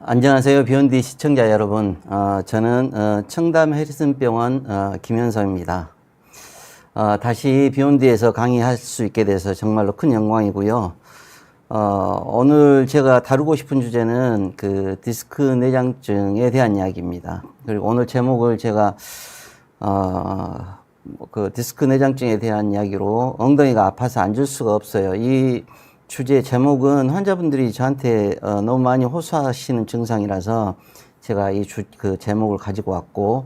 안녕하세요. 비욘디 시청자 여러분. 저는 청담 해리슨병원 김현성입니다. 다시 비욘디에서 강의할 수 있게 돼서 정말로 큰 영광이고요. 오늘 제가 다루고 싶은 주제는 그 디스크 내장증에 대한 이야기입니다. 그리고 오늘 제목을 제가 그 디스크 내장증에 대한 이야기로 엉덩이가 아파서 앉을 수가 없어요. 이 주제 제목은 환자분들이 저한테 너무 많이 호소하시는 증상이라서 제가 그 제목을 가지고 왔고,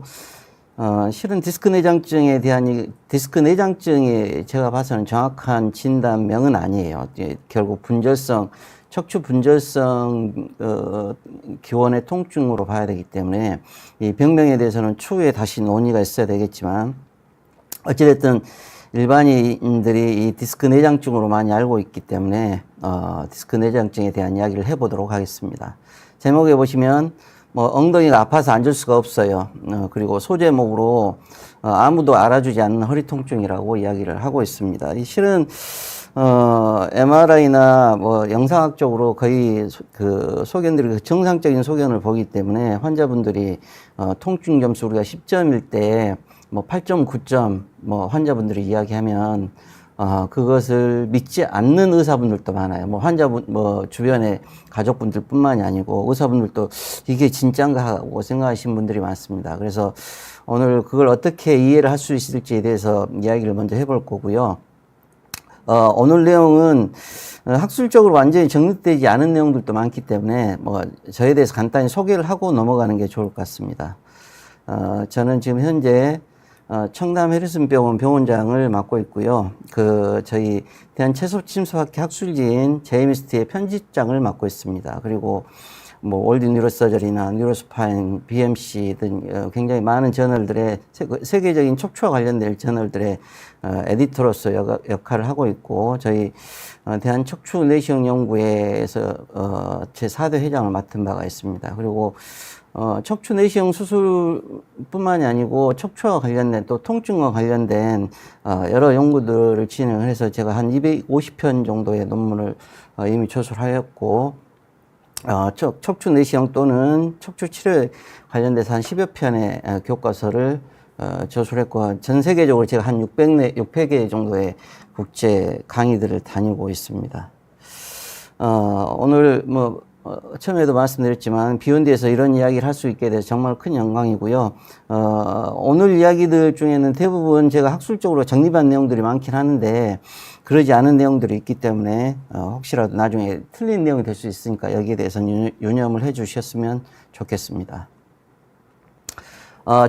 실은 디스크 내장증에 대한 디스크 내장증이 제가 봐서는 정확한 진단명은 아니에요. 결국 분절성, 척추 분절성 기원의 통증으로 봐야 되기 때문에 이 병명에 대해서는 추후에 다시 논의가 있어야 되겠지만, 어찌됐든 일반인들이 이 디스크 내장증으로 많이 알고 있기 때문에 디스크 내장증에 대한 이야기를 해보도록 하겠습니다. 제목에 보시면 엉덩이가 아파서 앉을 수가 없어요. 그리고 소제목으로 아무도 알아주지 않는 허리 통증이라고 이야기를 하고 있습니다. 실은 MRI나 영상학적으로 거의 그 소견들이 정상적인 소견을 보기 때문에 환자분들이 통증 점수 우리가 10점일 때 8점, 9점 환자분들이 이야기하면 그것을 믿지 않는 의사분들도 많아요. 환자분 주변의 가족분들 뿐만이 아니고 의사분들도 이게 진짠가 하고 생각하시는 분들이 많습니다. 그래서 오늘 그걸 어떻게 이해를 할 수 있을지에 대해서 이야기를 먼저 해볼 거고요. 오늘 내용은 학술적으로 완전히 정립되지 않은 내용들도 많기 때문에 저에 대해서 간단히 소개를 하고 넘어가는 게 좋을 것 같습니다. 저는 지금 현재 청담 해리슨병원 병원장을 맡고 있고요. 저희 대한체소침소학회 학술지인 제이미스트의 편집장을 맡고 있습니다. 그리고 월드 뉴로서저리나 뉴로스파인, BMC 등 굉장히 많은 저널들의 세계적인 척추와 관련된 저널들의 에디터로서 역할을 하고 있고, 저희 대한척추내시경연구회에서 제4대 회장을 맡은 바가 있습니다. 그리고 척추 내시경 수술뿐만이 아니고 척추와 관련된 또 통증과 관련된 여러 연구들을 진행을 해서 제가 한 250편 정도의 논문을 이미 저술하였고, 척추 내시경 또는 척추 치료에 관련돼서 한 10여 편의 교과서를 저술했고, 전 세계적으로 제가 한 600개 정도의 국제 강의들을 다니고 있습니다. 오늘 처음에도 말씀드렸지만 비욘디에서 이런 이야기를 할 수 있게 돼서 정말 큰 영광이고요. 오늘 이야기들 중에는 대부분 제가 학술적으로 정립한 내용들이 많긴 하는데 그러지 않은 내용들이 있기 때문에 혹시라도 나중에 틀린 내용이 될 수 있으니까 여기에 대해서는 유념을 해 주셨으면 좋겠습니다.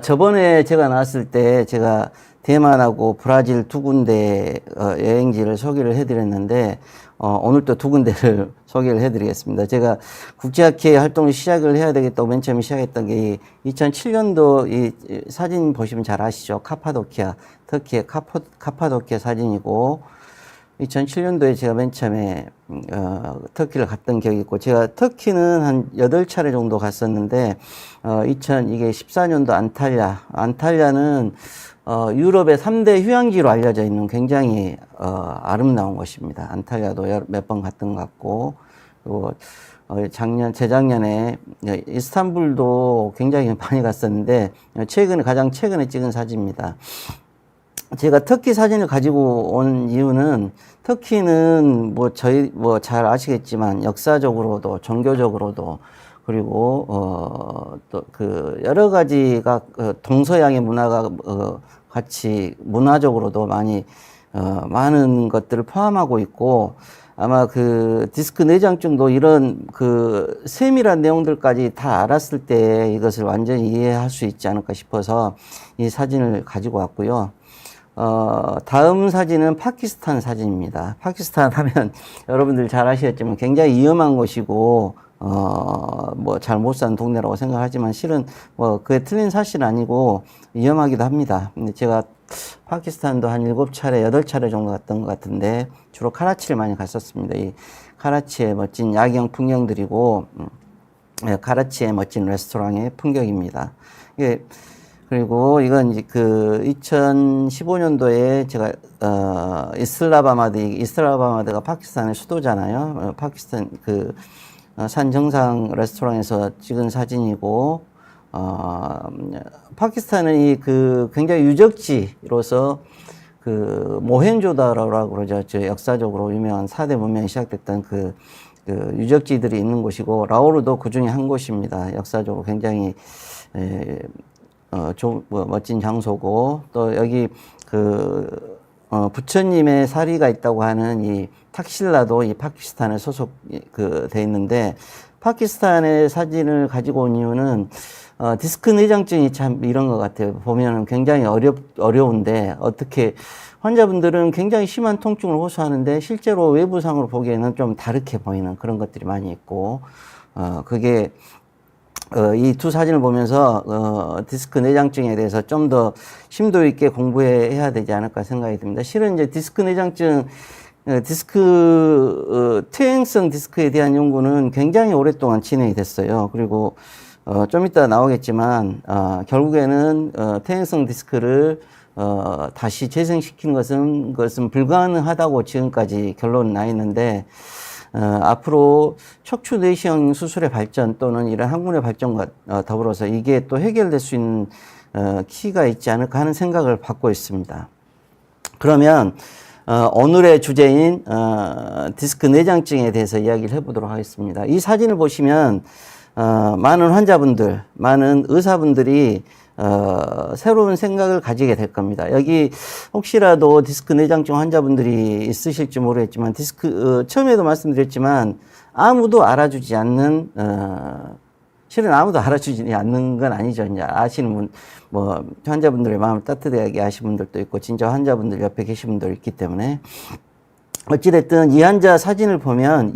저번에 제가 나왔을 때 제가 대만하고 브라질 두 군데 여행지를 소개를 해드렸는데 오늘 또 두 군데를 소개를 해드리겠습니다. 제가 국제학회 활동을 시작을 해야 되겠다고 맨 처음에 시작했던 게 2007년도 이 사진 보시면 잘 아시죠? 카파도키아, 터키의 카파도키아 사진이고, 2007년도에 제가 맨 처음에 터키를 갔던 기억이 있고, 제가 터키는 한 8차례 정도 갔었는데 이게 14년도 안탈리아는 유럽의 3대 휴양지로 알려져 있는 굉장히 아름다운 곳입니다. 안탈리아도 몇 번 갔던 것 같고, 그리고 재작년에 이스탄불도 굉장히 많이 갔었는데 가장 최근에 찍은 사진입니다. 제가 터키 사진을 가지고 온 이유는, 터키는 잘 아시겠지만 역사적으로도 종교적으로도 그리고 또 여러 가지가 동서양의 문화가 같이 문화적으로도 많은 것들을 포함하고 있고, 아마 디스크 내장증도 이런 세밀한 내용들까지 다 알았을 때 이것을 완전히 이해할 수 있지 않을까 싶어서 이 사진을 가지고 왔고요. 다음 사진은 파키스탄 사진입니다. 파키스탄 하면 여러분들 잘 아시겠지만 굉장히 위험한 곳이고, 잘 못 사는 동네라고 생각하지만 실은 그게 틀린 사실은 아니고 위험하기도 합니다. 근데 제가 파키스탄도 한 7차례, 8차례 정도 갔던 것 같은데 주로 카라치를 많이 갔었습니다. 이 카라치의 멋진 야경 풍경들이고, 카라치의 멋진 레스토랑의 풍경입니다. 그리고 이건 이제 2015년도에 제가 이슬라마바드가 파키스탄의 수도잖아요. 파키스탄 산 정상 레스토랑에서 찍은 사진이고, 파키스탄은 굉장히 유적지로서 모헨조다로라고 그러죠. 저 역사적으로 유명한 4대 문명이 시작됐던 그 유적지들이 있는 곳이고, 라오르도 그 중에 한 곳입니다. 역사적으로 굉장히, 멋진 장소고, 또 여기 부처님의 사리가 있다고 하는 이 탁실라도 이 파키스탄에 돼 있는데, 파키스탄의 사진을 가지고 온 이유는, 디스크 내장증이 참 이런 것 같아요. 보면은 굉장히 어려운데, 어떻게, 환자분들은 굉장히 심한 통증을 호소하는데, 실제로 외부상으로 보기에는 좀 다르게 보이는 그런 것들이 많이 있고, 그게, 이 두 사진을 보면서, 디스크 내장증에 대해서 좀 더 심도 있게 공부해야 되지 않을까 생각이 듭니다. 실은 이제 디스크 내장증, 퇴행성 디스크에 대한 연구는 굉장히 오랫동안 진행이 됐어요. 그리고, 좀 이따 나오겠지만, 결국에는, 퇴행성 디스크를, 다시 재생시키는 것은 불가능하다고 지금까지 결론이 나 있는데, 앞으로 척추 내시경 수술의 발전 또는 이런 항문의 발전과 더불어서 이게 또 해결될 수 있는, 키가 있지 않을까 하는 생각을 갖고 있습니다. 그러면, 오늘의 주제인, 디스크 내장증에 대해서 이야기를 해보도록 하겠습니다. 이 사진을 보시면, 많은 환자분들, 많은 의사분들이 새로운 생각을 가지게 될 겁니다. 여기 혹시라도 디스크 내장증 환자분들이 있으실지 모르겠지만, 처음에도 말씀드렸지만, 아무도 알아주지 않는, 실은 아무도 알아주지 않는 건 아니죠. 이제 아시는 환자분들의 마음을 따뜻하게 아시는 분들도 있고, 진짜 환자분들 옆에 계신 분도 있기 때문에. 어찌됐든 이 환자 사진을 보면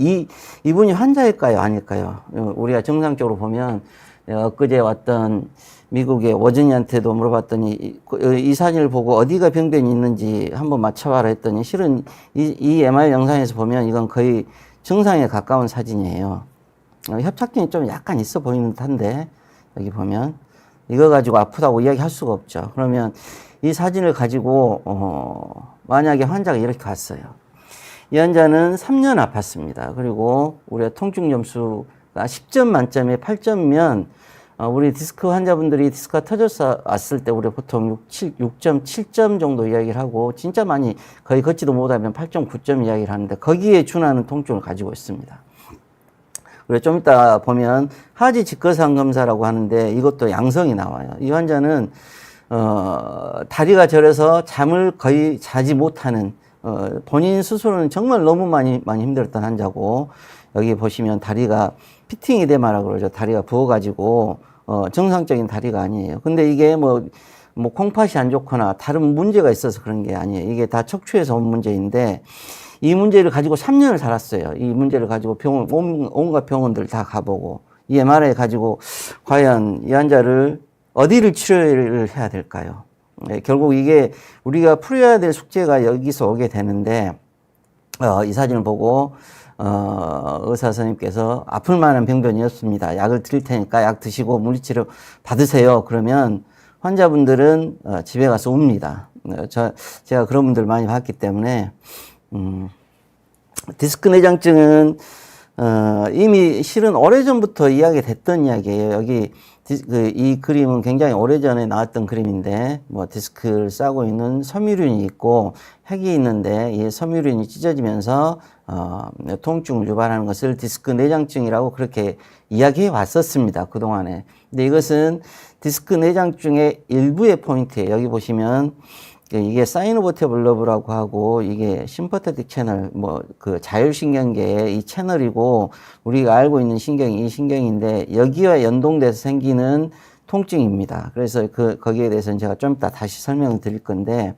이분이 환자일까요? 아닐까요? 우리가 정상적으로 보면 엊그제 왔던 미국의 워즈니한테도 물어봤더니 이 사진을 보고 어디가 병변이 있는지 한번 맞춰봐라 했더니 실은 이 MR 영상에서 보면 이건 거의 정상에 가까운 사진이에요. 협착증이 좀 약간 있어 보이는 듯한데 여기 보면 이거 가지고 아프다고 이야기할 수가 없죠. 그러면 이 사진을 가지고 만약에 환자가 이렇게 갔어요. 이 환자는 3년 아팠습니다. 그리고 우리가 통증 점수가 10점 만점에 8점이면 우리 디스크 환자분들이 디스크가 터져서 왔을 때 우리 보통 6.7점 정도 이야기를 하고 진짜 많이 거의 걷지도 못하면 8.9점 이야기를 하는데 거기에 준하는 통증을 가지고 있습니다. 그리고 좀 이따 보면 하지 직거상 검사라고 하는데 이것도 양성이 나와요. 이 환자는 다리가 저려서 잠을 거의 자지 못하는 본인 스스로는 정말 너무 많이 힘들었던 환자고, 여기 보시면 다리가 피팅이 되마라 그러죠. 다리가 부어가지고, 정상적인 다리가 아니에요. 근데 이게 콩팥이 안 좋거나 다른 문제가 있어서 그런 게 아니에요. 이게 다 척추에서 온 문제인데, 이 문제를 가지고 3년을 살았어요. 이 문제를 가지고 온갖 병원들 다 가보고, 이 MRI 가지고 과연 이 환자를 어디를 치료를 해야 될까요? 결국 이게 우리가 풀어야 될 숙제가 여기서 오게 되는데, 이 사진을 보고, 의사 선생님께서 아플 만한 병변이었습니다. 약을 드릴 테니까 약 드시고 물리치료 받으세요. 그러면 환자분들은 집에 가서 웁니다. 제가 그런 분들 많이 봤기 때문에, 디스크 내장증은, 이미 실은 오래전부터 이야기가 됐던 이야기예요. 여기, 이 그림은 굉장히 오래전에 나왔던 그림인데, 디스크를 싸고 있는 섬유륜이 있고, 핵이 있는데, 이 섬유륜이 찢어지면서, 통증을 유발하는 것을 디스크 내장증이라고 그렇게 이야기해 왔었습니다. 그동안에. 근데 이것은 디스크 내장증의 일부의 포인트예요. 여기 보시면, 이게 사이노버티블 러브라고 하고 이게 심퍼테틱 채널 자율신경계의 이 채널이고 우리가 알고 있는 신경이 이 신경인데 여기와 연동돼서 생기는 통증입니다. 그래서 거기에 대해서는 제가 좀 이따 다시 설명을 드릴 건데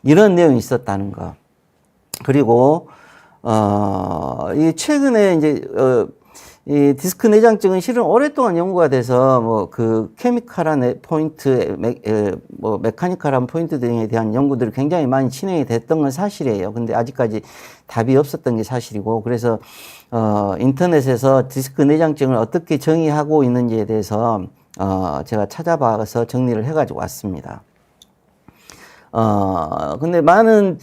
이런 내용이 있었다는 거. 그리고 이 최근에 이제 이 디스크 내장증은 실은 오랫동안 연구가 돼서 케미컬한 포인트, 메카니컬한 포인트 등에 대한 연구들이 굉장히 많이 진행이 됐던 건 사실이에요. 근데 아직까지 답이 없었던 게 사실이고, 그래서, 인터넷에서 디스크 내장증을 어떻게 정의하고 있는지에 대해서, 제가 찾아봐서 정리를 해가지고 왔습니다. 근데 많은,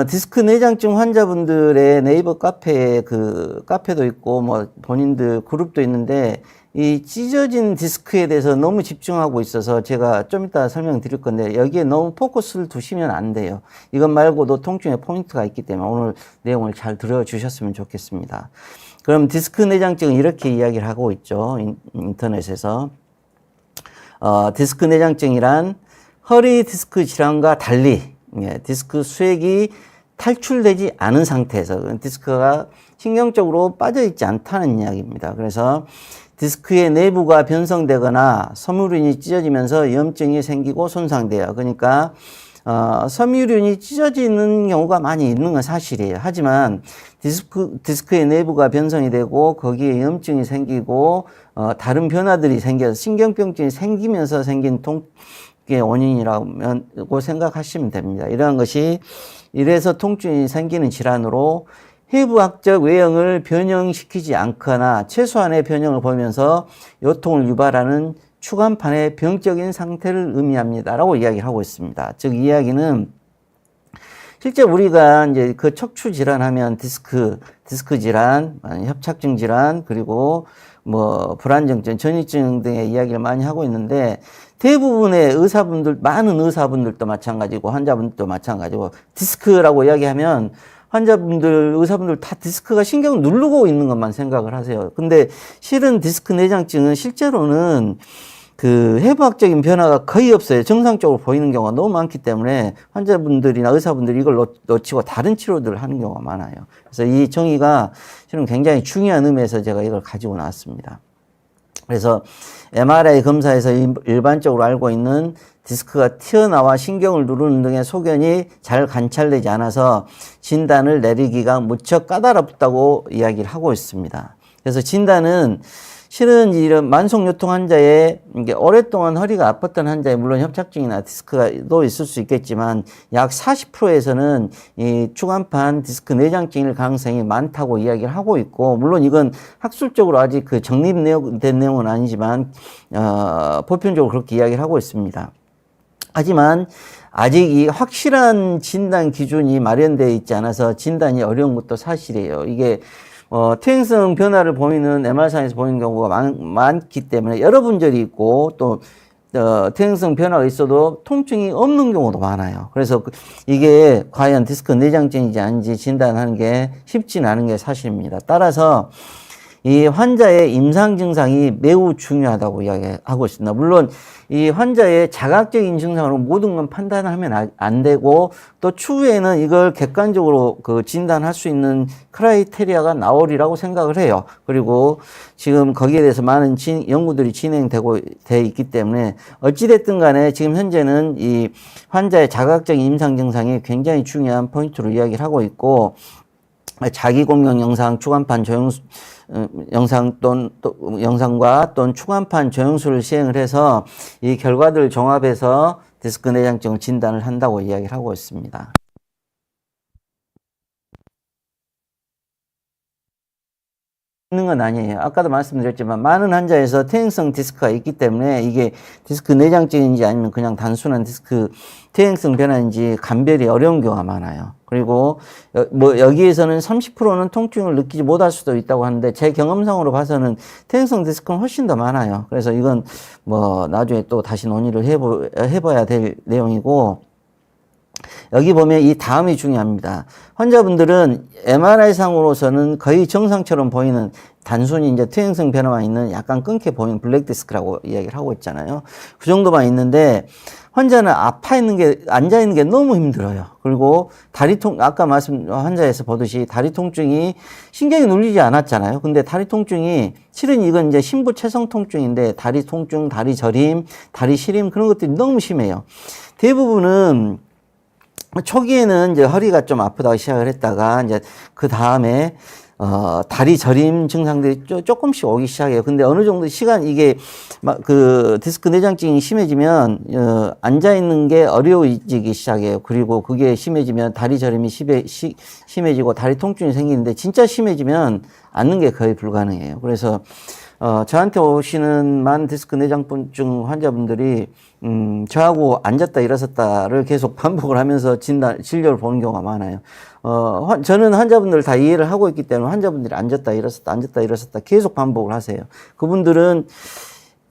디스크 내장증 환자분들의 네이버 카페에 카페도 있고, 뭐, 본인들 그룹도 있는데, 이 찢어진 디스크에 대해서 너무 집중하고 있어서 제가 좀 이따 설명드릴 건데, 여기에 너무 포커스를 두시면 안 돼요. 이것 말고도 통증의 포인트가 있기 때문에 오늘 내용을 잘 들어주셨으면 좋겠습니다. 그럼 디스크 내장증은 이렇게 이야기를 하고 있죠. 인터넷에서. 디스크 내장증이란 허리 디스크 질환과 달리, 디스크 수액이 탈출되지 않은 상태에서 디스크가 신경적으로 빠져있지 않다는 이야기입니다. 그래서 디스크의 내부가 변성되거나 섬유륜이 찢어지면서 염증이 생기고 손상돼요. 그러니까 섬유륜이 찢어지는 경우가 많이 있는 건 사실이에요. 하지만 디스크의 내부가 변성이 되고 거기에 염증이 생기고 다른 변화들이 생겨서 신경병증이 생기면서 생긴 통증의 원인이라고 생각하시면 됩니다. 이러한 것이 이래서 통증이 생기는 질환으로 해부학적 외형을 변형시키지 않거나 최소한의 변형을 보이면서 요통을 유발하는 추간판의 병적인 상태를 의미합니다. 라고 이야기를 하고 있습니다. 즉, 이 이야기는 실제 우리가 이제 그 척추 질환하면 디스크 질환, 협착증 질환, 그리고 뭐 불안정증, 전이증 등의 이야기를 많이 하고 있는데 대부분의 많은 의사분들도 마찬가지고 환자분들도 마찬가지고 디스크라고 이야기하면 의사분들 다 디스크가 신경을 누르고 있는 것만 생각을 하세요. 근데 실은 디스크 내장증은 실제로는 해부학적인 변화가 거의 없어요. 정상적으로 보이는 경우가 너무 많기 때문에 환자분들이나 의사분들이 이걸 놓치고 다른 치료들을 하는 경우가 많아요. 그래서 이 정의가 실은 굉장히 중요한 의미에서 제가 이걸 가지고 나왔습니다. 그래서 MRI 검사에서 일반적으로 알고 있는 디스크가 튀어나와 신경을 누르는 등의 소견이 잘 관찰되지 않아서 진단을 내리기가 무척 까다롭다고 이야기를 하고 있습니다. 그래서 진단은 실은 이런 만성요통 환자에 이게 오랫동안 허리가 아팠던 환자에 물론 협착증이나 디스크가도 있을 수 있겠지만 약 40%에서는 이 추간판 디스크 내장증일 가능성이 많다고 이야기를 하고 있고 물론 이건 학술적으로 아직 정립된 내용은 아니지만 보편적으로 그렇게 이야기를 하고 있습니다. 하지만 아직 이 확실한 진단 기준이 마련되어 있지 않아서 진단이 어려운 것도 사실이에요. 이게 퇴행성 변화를 보이는 MR상에서 보이는 경우가 많기 때문에 여러 분절이 있고 또 퇴행성 변화가 있어도 통증이 없는 경우도 많아요. 그래서 이게 과연 디스크 내장증인지 아닌지 진단하는 게 쉽지는 않은 게 사실입니다. 따라서 이 환자의 임상 증상이 매우 중요하다고 이야기하고 있습니다. 물론 이 환자의 자각적인 증상으로 모든 건 판단하면 안 되고 또 추후에는 이걸 객관적으로 진단할 수 있는 크라이테리아가 나오리라고 생각을 해요. 그리고 지금 거기에 대해서 많은 연구들이 돼 있기 때문에 어찌됐든 간에 지금 현재는 이 환자의 자각적인 임상 증상이 굉장히 중요한 포인트로 이야기를 하고 있고 자기 공명 영상, 추간판 영상과 또는 추간판 조영술을 시행을 해서 이 결과들을 종합해서 디스크 내장증을 진단을 한다고 이야기를 하고 있습니다. 있는 건 아니에요. 아까도 말씀드렸지만 많은 환자에서 퇴행성 디스크가 있기 때문에 이게 디스크 내장증인지 아니면 그냥 단순한 디스크 퇴행성 변화인지 감별이 어려운 경우가 많아요. 그리고 여기에서는 30%는 통증을 느끼지 못할 수도 있다고 하는데 제 경험상으로 봐서는 퇴행성 디스크는 훨씬 더 많아요. 그래서 이건 나중에 또 다시 논의를 해봐야 될 내용이고 여기 보면 이 다음이 중요합니다. 환자분들은 MRI상으로서는 거의 정상처럼 보이는 단순히 이제 퇴행성 변화만 있는 약간 끊게 보이는 블랙 디스크라고 이야기를 하고 있잖아요. 그 정도만 있는데 환자는 앉아 있는 게 너무 힘들어요. 그리고 아까 환자에서 보듯이 다리 통증이 신경이 눌리지 않았잖아요. 근데 다리 통증이 실은 이건 이제 심부채성 통증인데 다리 통증, 다리 저림, 다리 시림 그런 것들이 너무 심해요. 대부분은 초기에는 이제 허리가 좀 아프다고 시작을 했다가 이제 그 다음에 다리 저림 증상들이 조금씩 오기 시작해요. 근데 어느 정도 이게 디스크 내장증이 심해지면 앉아 있는 게 어려워지기 시작해요. 그리고 그게 심해지면 다리 저림이 심해지고 다리 통증이 생기는데 진짜 심해지면 앉는 게 거의 불가능해요. 그래서 저한테 오시는 많은 디스크 내장증 환자분들이, 저하고 앉았다 일어섰다를 계속 반복을 하면서 진료를 보는 경우가 많아요. 저는 환자분들 다 이해를 하고 있기 때문에 환자분들이 앉았다 일어섰다 계속 반복을 하세요. 그분들은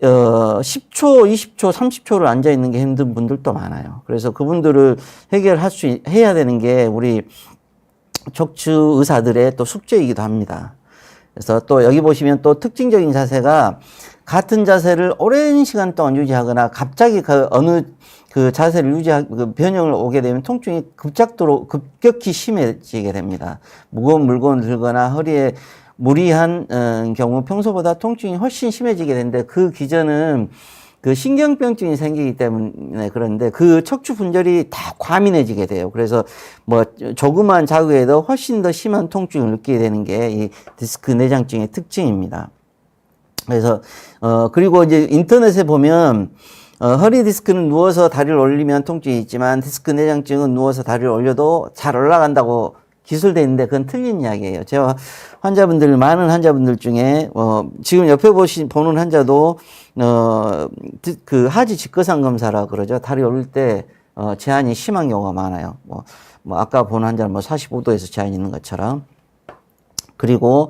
10초, 20초, 30초를 앉아 있는 게 힘든 분들도 많아요. 그래서 그분들을 해야 되는 게 우리 척추 의사들의 또 숙제이기도 합니다. 그래서 또 여기 보시면 또 특징적인 자세가 같은 자세를 오랜 시간 동안 유지하거나 갑자기 어느 자세를 변형을 오게 되면 통증이 급격히 심해지게 됩니다. 무거운 물건을 들거나 허리에 무리한 경우 평소보다 통증이 훨씬 심해지게 되는데 그 기전은 그 신경병증이 생기기 때문에 그런데 그 척추 분절이 다 과민해지게 돼요. 그래서 뭐 조그만 자극에도 훨씬 더 심한 통증을 느끼게 되는 게 이 디스크 내장증의 특징입니다. 그래서 그리고 이제 인터넷에 보면 허리 디스크는 누워서 다리를 올리면 통증이 있지만 디스크 내장증은 누워서 다리를 올려도 잘 올라간다고 기술되어 있는데 그건 틀린 이야기예요. 제가 많은 환자분들 중에 지금 옆에 보는 환자도 그 하지 직거상 검사라 그러죠. 다리 올릴 때 제한이 심한 경우가 많아요. 뭐 아까 본 환자는 45도에서 제한이 있는 것처럼. 그리고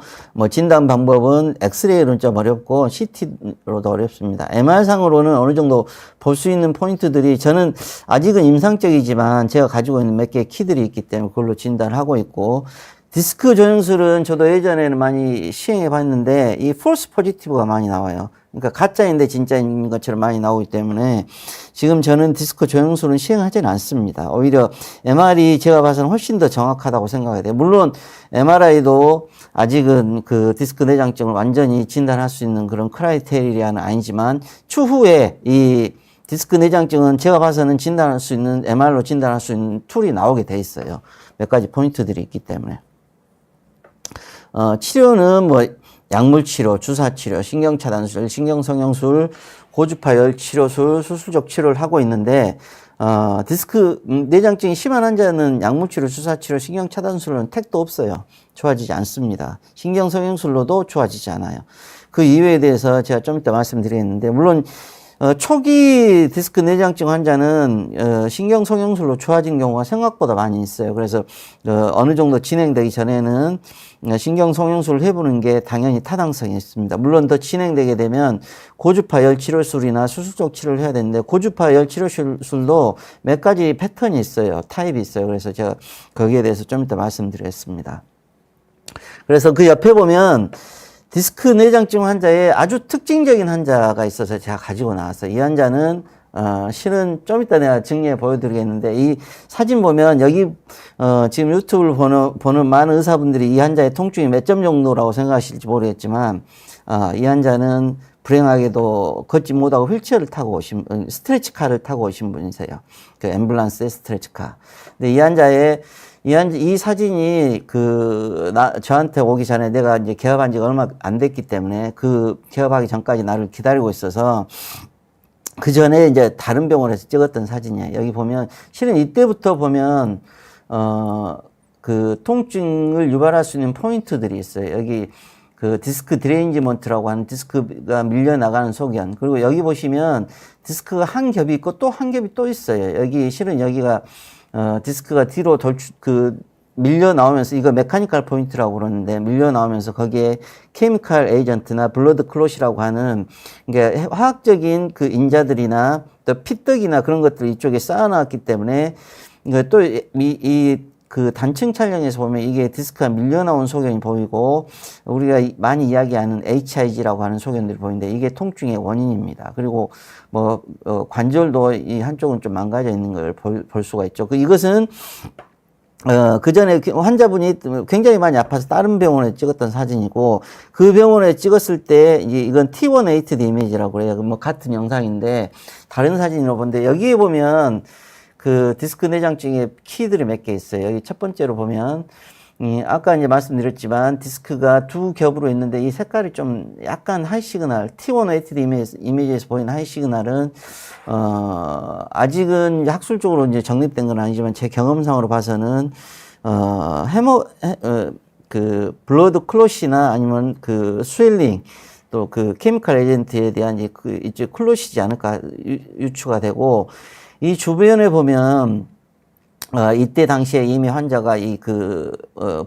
진단 방법은 엑스레이로는 좀 어렵고 CT로도 어렵습니다. MR상으로는 어느 정도 볼 수 있는 포인트들이 저는 아직은 임상적이지만 제가 가지고 있는 몇 개의 키들이 있기 때문에 그걸로 진단을 하고 있고, 디스크 조영술은 저도 예전에는 많이 시행해 봤는데 이 폴스 포지티브가 많이 나와요. 그러니까 가짜인데 진짜인 것처럼 많이 나오기 때문에 지금 저는 디스크 조영술은 시행하지는 않습니다. 오히려 MR이 제가 봐서는 훨씬 더 정확하다고 생각해야 돼요. 물론 MRI도 아직은 그 디스크 내장증을 완전히 진단할 수 있는 그런 크라이테리아는 아니지만 추후에 이 디스크 내장증은 제가 봐서는 진단할 수 있는 MR로 진단할 수 있는 툴이 나오게 돼 있어요. 몇 가지 포인트들이 있기 때문에. 치료는 약물 치료, 주사 치료, 신경 차단술, 신경 성형술, 고주파 열 치료술, 수술적 치료를 하고 있는데 디스크 내장증이 심한 환자는 약물 치료, 주사 치료, 신경 차단술은 택도 없어요. 좋아지지 않습니다. 신경 성형술로도 좋아지지 않아요. 그 이유에 대해서 제가 좀 이따 말씀드리겠는데, 물론 초기 디스크 내장증 환자는 신경 성형술로 좋아진 경우가 생각보다 많이 있어요. 그래서 어느 정도 진행되기 전에는 신경 성형술을 해보는 게 당연히 타당성이 있습니다. 물론 더 진행되게 되면 고주파 열 치료술이나 수술적 치료를 해야 되는데, 고주파 열 치료술도 몇 가지 패턴이 있어요. 타입이 있어요. 그래서 제가 거기에 대해서 좀 이따 말씀드리겠습니다. 그래서 그 옆에 보면 디스크 내장증 환자의 아주 특징적인 환자가 있어서 제가 가지고 나왔어요. 이 환자는 실은 좀 이따 내가 증례 보여드리겠는데, 이 사진 보면 여기 지금 유튜브를 보는 많은 의사분들이 이 환자의 통증이 몇 점 정도라고 생각하실지 모르겠지만 이 환자는 불행하게도 걷지 못하고 휠체어를 타고 스트레치카를 타고 오신 분이세요. 그 앰뷸런스의 스트레치카. 근데 이 사진이 저한테 오기 전에 내가 이제 개업한 지가 얼마 안 됐기 때문에 그 개업하기 전까지 나를 기다리고 있어서 그 전에 이제 다른 병원에서 찍었던 사진이에요. 여기 보면 실은 이때부터 보면 그 통증을 유발할 수 있는 포인트들이 있어요. 여기 그 디스크 드레인지먼트라고 하는 디스크가 밀려나가는 소견. 그리고 여기 보시면 디스크가 한 겹이 있고 또 한 겹이 또 있어요. 실은 여기가 디스크가 뒤로 밀려 나오면서, 이거 메카니컬 포인트라고 그러는데, 밀려 나오면서 거기에 케미컬 에이전트나 블러드 클롯이라고 하는, 그러니까 화학적인 그 인자들이나 또 피떡이나 그런 것들을 이쪽에 쌓아놨기 때문에, 또 그 단층 촬영에서 보면 이게 디스크가 밀려 나온 소견이 보이고, 우리가 많이 이야기하는 HIG라고 하는 소견들이 보이는데, 이게 통증의 원인입니다. 그리고 관절도 이 한쪽은 좀 망가져 있는 걸 볼 수가 있죠. 이것은 그 전에 환자분이 굉장히 많이 아파서 다른 병원에 찍었던 사진이고, 그 병원에 찍었을 때 이건 T180D 이미지라고 그래요. 같은 영상인데 다른 사진으로 보는데, 여기에 보면 그 디스크 내장증의 키들이 몇 개 있어요. 여기 첫 번째로 보면 아까 이제 말씀드렸지만 디스크가 두 겹으로 있는데, 이 색깔이 좀 약간 하이 시그널, T180D 이미지에서 보이는 하이 시그널은 아직은 학술적으로 이제 정립된 건 아니지만 제 경험상으로 봐서는 그 블러드 클롯이나 아니면 그 스웰링, 또 그 케미컬 에이전트에 대한 이제 클로시지 않을까 유추가 되고, 이 주변에 보면 이때 당시에 이미 환자가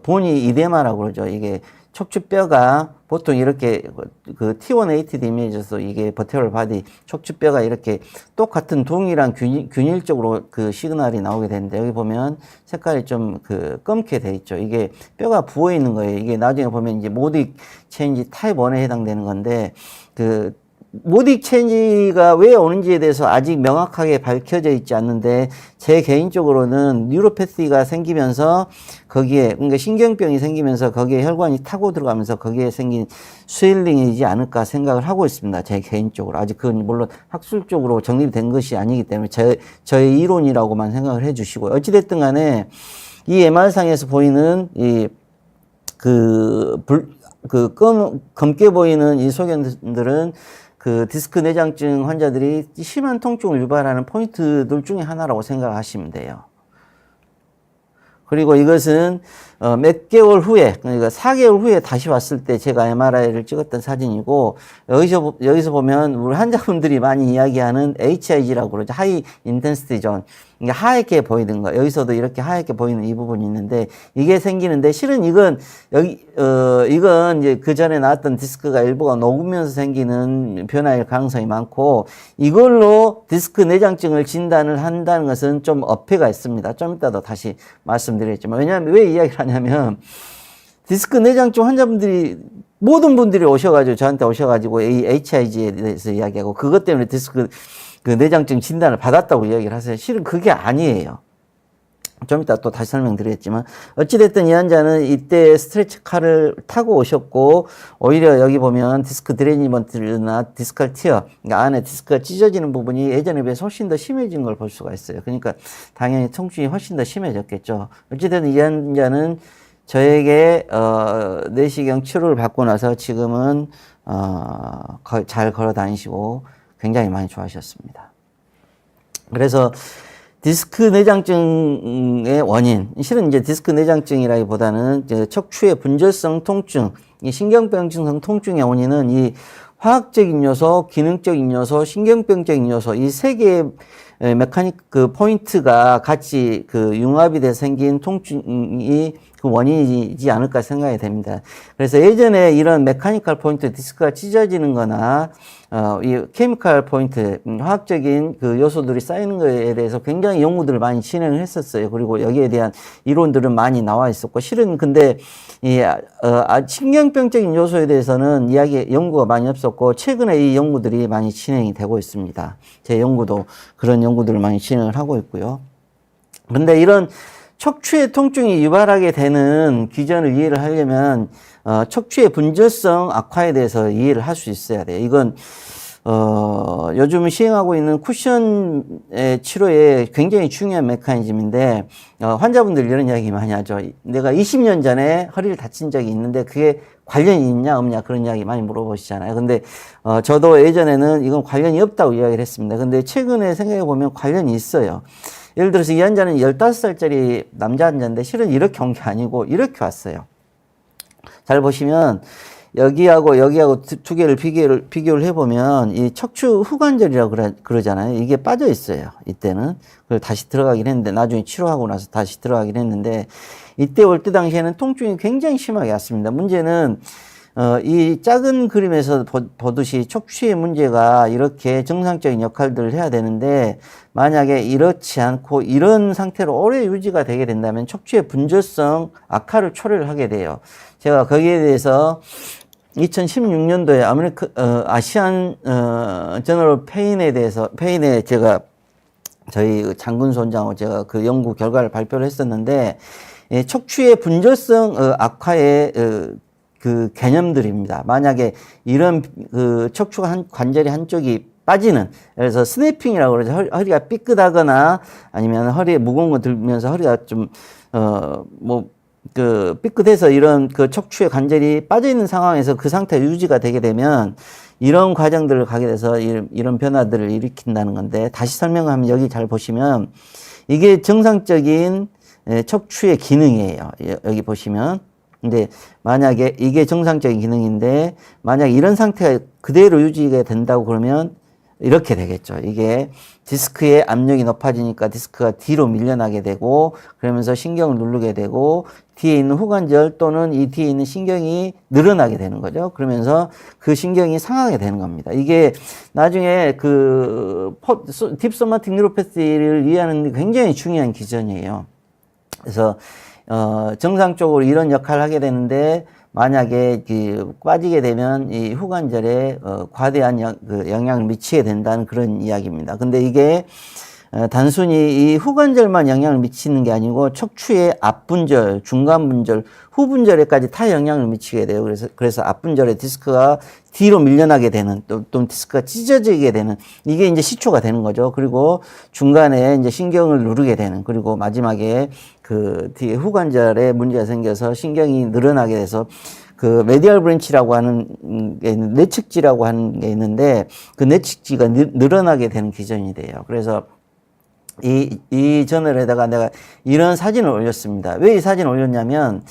본이 이데마라고 그러죠. 이게 척추뼈가 보통 이렇게 그 T180 이미지에서 이게 버티컬 바디 척추뼈가 이렇게 똑같은 동일한 균일적으로 그 시그널이 나오게 되는데, 여기 보면 색깔이 좀 검게 돼 있죠. 이게 뼈가 부어 있는 거예요. 이게 나중에 보면 이제 모딕 체인지 타입 1에 해당되는 건데, 모딕 체인지가 왜 오는지에 대해서 아직 명확하게 밝혀져 있지 않는데, 제 개인적으로는 뉴로패티가 생기면서 거기에, 그러니까 신경병이 생기면서 거기에 혈관이 타고 들어가면서 거기에 생긴 스웰링이지 않을까 생각을 하고 있습니다. 제 개인적으로. 아직 그건 물론 학술적으로 정립된 것이 아니기 때문에 저의 이론이라고만 생각을 해 주시고요. 어찌됐든 간에 이 MR상에서 보이는 검게 보이는 이 소견들은 그 디스크 내장증 환자들이 심한 통증을 유발하는 포인트들 중에 하나라고 생각하시면 돼요. 그리고 이것은 몇 개월 후에, 그러니까 4개월 후에 다시 왔을 때 제가 MRI를 찍었던 사진이고, 여기서 보면 우리 환자분들이 많이 이야기하는 HIG라고 그러죠. 하이 인텐시티 존. 그러니까 하얗게 보이는 거. 여기서도 이렇게 하얗게 보이는 이 부분이 있는데, 이게 생기는데, 실은 이건 이제 그 전에 나왔던 디스크가 일부가 녹으면서 생기는 변화일 가능성이 많고, 이걸로 디스크 내장증을 진단을 한다는 것은 좀 어폐가 있습니다. 좀 이따도 다시 말씀드리겠지만. 왜냐하면 왜 이야기를 하냐면, 디스크 내장증 환자분들이 모든 분들이 저한테 오셔가지고 이 HIG에 대해서 이야기하고, 그것 때문에 디스크 내장증 진단을 받았다고 이야기를 하세요. 실은 그게 아니에요. 좀 이따 또 다시 설명드리겠지만, 어찌됐든 이 환자는 이때 스트레치 칼을 타고 오셨고, 오히려 여기 보면 디스크 드레니먼트나 디스칼 티어, 그러니까 안에 디스크가 찢어지는 부분이 예전에 비해 훨씬 더 심해진 걸 볼 수가 있어요. 그러니까 당연히 통증이 훨씬 더 심해졌겠죠. 어찌됐든 이 환자는 저에게 내시경 치료를 받고 나서 지금은 잘 걸어 다니시고 굉장히 많이 좋아하셨습니다. 그래서 디스크 내장증의 원인, 실은 이제 디스크 내장증이라기보다는 이제 척추의 분절성 통증, 이 신경병증성 통증의 원인은 이 화학적인 요소, 기능적인 요소, 신경병적인 요소, 이 세 개의 메카닉 포인트가 같이 융합이 돼서 생긴 통증이 그 원인이지 않을까 생각이 됩니다. 그래서 예전에 이런 메카니컬 포인트, 디스크가 찢어지는 거나, 이 케미컬 포인트, 화학적인 요소들이 쌓이는 거에 대해서 굉장히 연구들을 많이 진행을 했었어요. 그리고 여기에 대한 이론들은 많이 나와 있었고, 실은 근데, 신경병적인 요소에 대해서는 연구가 많이 없었고, 최근에 이 연구들이 많이 진행이 되고 있습니다. 제 연구도 그런 연구들을 많이 진행을 하고 있고요. 근데 이런 척추의 통증이 유발하게 되는 기전을 이해를 하려면 척추의 분절성 악화에 대해서 이해를 할 수 있어야 돼요. 이건 요즘 시행하고 있는 쿠션의 치료에 굉장히 중요한 메커니즘인데, 환자분들 이런 이야기 많이 하죠. 내가 20년 전에 허리를 다친 적이 있는데 그게 관련이 있냐 없냐 그런 이야기 많이 물어보시잖아요. 근데 저도 예전에는 이건 관련이 없다고 이야기를 했습니다. 근데 최근에 생각해 보면 관련이 있어요. 예를 들어서 이 환자는 15살짜리 남자 환자인데 실은 이렇게 온 게 아니고 이렇게 왔어요. 잘 보시면 여기하고 두 개를 비교를 해보면 이 척추 후관절이라고 그러잖아요. 이게 빠져 있어요. 이때는. 그걸 다시 들어가긴 했는데, 나중에 치료하고 나서 다시 들어가긴 했는데, 이때 올 때 당시에는 통증이 굉장히 심하게 왔습니다. 문제는 이 작은 그림에서 보듯이 척추의 문제가 이렇게 정상적인 역할들을 해야 되는데, 만약에 이렇지 않고 이런 상태로 오래 유지가 되게 된다면 척추의 분절성 악화를 초래를 하게 돼요. 제가 거기에 대해서 2016년도에 아시안 저널 페인에 제가 저희 장군 소장하고 제가 그 연구 결과를 발표를 했었는데, 척추의 분절성 악화의 그 개념들입니다. 만약에 이런 척추 관절의 한쪽이 빠지는, 예를 들어서 스냅핑이라고 그러죠. 허리가 삐끗하거나 아니면 허리에 무거운 거 들면서 허리가 좀 삐끗해서 이런 척추의 관절이 빠져 있는 상황에서 그 상태 유지가 되게 되면 이런 과정들을 가게 돼서 이런 변화들을 일으킨다는 건데, 다시 설명하면 여기 잘 보시면 이게 정상적인 척추의 기능이에요. 여기 보시면 근데 만약에 이게 정상적인 기능인데 만약 이런 상태가 그대로 유지가 된다고 그러면 이렇게 되겠죠. 이게 디스크의 압력이 높아지니까 디스크가 뒤로 밀려나게 되고 그러면서 신경을 누르게 되고 뒤에 있는 후관절 또는 이 뒤에 있는 신경이 늘어나게 되는 거죠. 그러면서 그 신경이 상하게 되는 겁니다. 이게 나중에 그 딥소마틱 뉴로패스를 이해하는 데 굉장히 중요한 기전이에요. 그래서 정상적으로 이런 역할을 하게 되는데 만약에 빠지게 되면 이 후관절에 과대한 영향을 미치게 된다는 그런 이야기입니다. 근데 이게 단순히 이 후관절만 영향을 미치는 게 아니고 척추의 앞분절, 중간분절, 후분절에까지 다 영향을 미치게 돼요. 그래서 앞분절에 디스크가 뒤로 밀려나게 되는 또 디스크가 찢어지게 되는 이게 이제 시초가 되는 거죠. 그리고 중간에 이제 신경을 누르게 되는 그리고 마지막에 그 뒤에 후관절에 문제가 생겨서 신경이 늘어나게 돼서 그 메디얼 브랜치라고 하는 게 내측지라고 하는 게 있는데 그 내측지가 늘어나게 되는 기전이 돼요. 그래서 이 저널에다가 내가 이런 사진을 올렸습니다. 왜 이 사진을 올렸냐면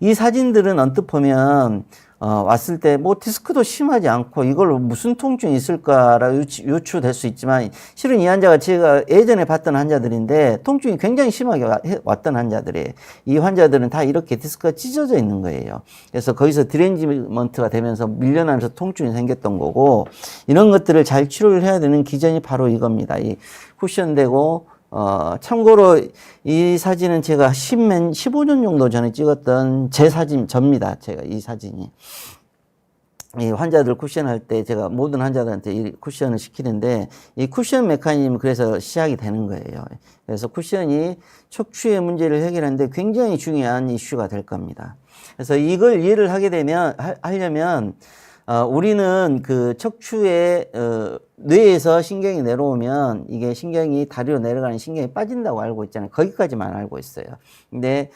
이 사진들은 언뜻 보면 왔을 때 뭐 디스크도 심하지 않고 이걸로 무슨 통증이 있을까라고 유추될 수 있지만 실은 이 환자가 제가 예전에 봤던 환자들인데 통증이 굉장히 심하게 왔던 환자들이에요. 이 환자들은 다 이렇게 디스크가 찢어져 있는 거예요. 그래서 거기서 디레인지먼트가 되면서 밀려나면서 통증이 생겼던 거고 이런 것들을 잘 치료를 해야 되는 기전이 바로 이겁니다. 이 쿠션되고 참고로 이 사진은 제가 15년 정도 전에 찍었던 제 사진 접니다. 제가 이 사진이. 이 환자들 쿠션할 때 제가 모든 환자들한테 이 쿠션을 시키는데 이 쿠션 메커니즘 그래서 시작이 되는 거예요. 그래서 쿠션이 척추의 문제를 해결하는데 굉장히 중요한 이슈가 될 겁니다. 그래서 이걸 이해를 하려면 우리는 그 척추의 뇌에서 신경이 내려오면 이게 신경이 다리로 내려가는 신경이 빠진다고 알고 있잖아요. 거기까지만 알고 있어요. 근데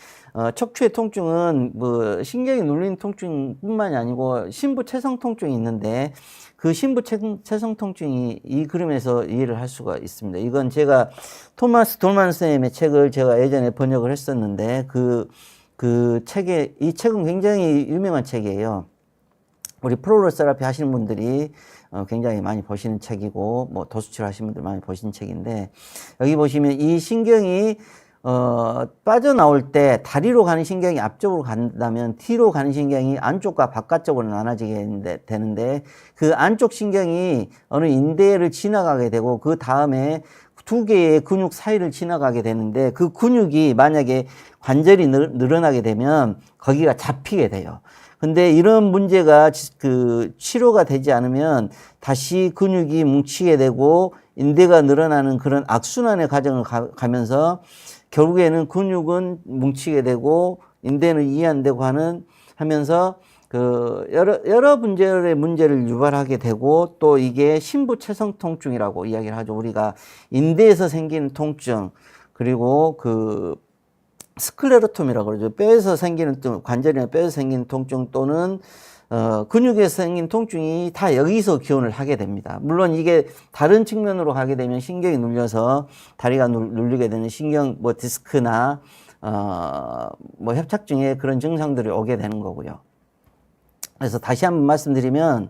척추의 통증은 뭐 신경이 눌리는 통증뿐만이 아니고 신부 체성 통증이 있는데 그 신부 체성 통증이 이 그림에서 이해를 할 수가 있습니다. 이건 제가 토마스 돌만 선생님의 책을 제가 예전에 번역을 했었는데 그 책에 이 책은 굉장히 유명한 책이에요. 우리 플로럴 세라피 하시는 분들이 굉장히 많이 보시는 책이고 뭐 도수치료 하시는 분들 많이 보시는 책인데 여기 보시면 이 신경이 빠져나올 때 다리로 가는 신경이 앞쪽으로 간다면 뒤로 가는 신경이 안쪽과 바깥쪽으로 나눠지게 되는데 그 안쪽 신경이 어느 인대를 지나가게 되고 그 다음에 두 개의 근육 사이를 지나가게 되는데 그 근육이 만약에 관절이 늘어나게 되면 거기가 잡히게 돼요. 근데 이런 문제가 그 치료가 되지 않으면 다시 근육이 뭉치게 되고 인대가 늘어나는 그런 악순환의 과정을 가면서 결국에는 근육은 뭉치게 되고 인대는 이해 안 되고 하면서 그 여러 문제를 유발하게 되고 또 이게 신부체성 통증이라고 이야기를 하죠. 우리가 인대에서 생기는 통증 그리고 그 스클레로톰이라고 그러죠. 뼈에서 생기는 관절이나 뼈에서 생기는 통증 또는 근육에서 생긴 통증이 다 여기서 기원을 하게 됩니다. 물론 이게 다른 측면으로 가게 되면 신경이 눌려서 다리가 눌리게 되는 신경 뭐 디스크나 뭐 협착증에 그런 증상들이 오게 되는 거고요. 그래서 다시 한번 말씀드리면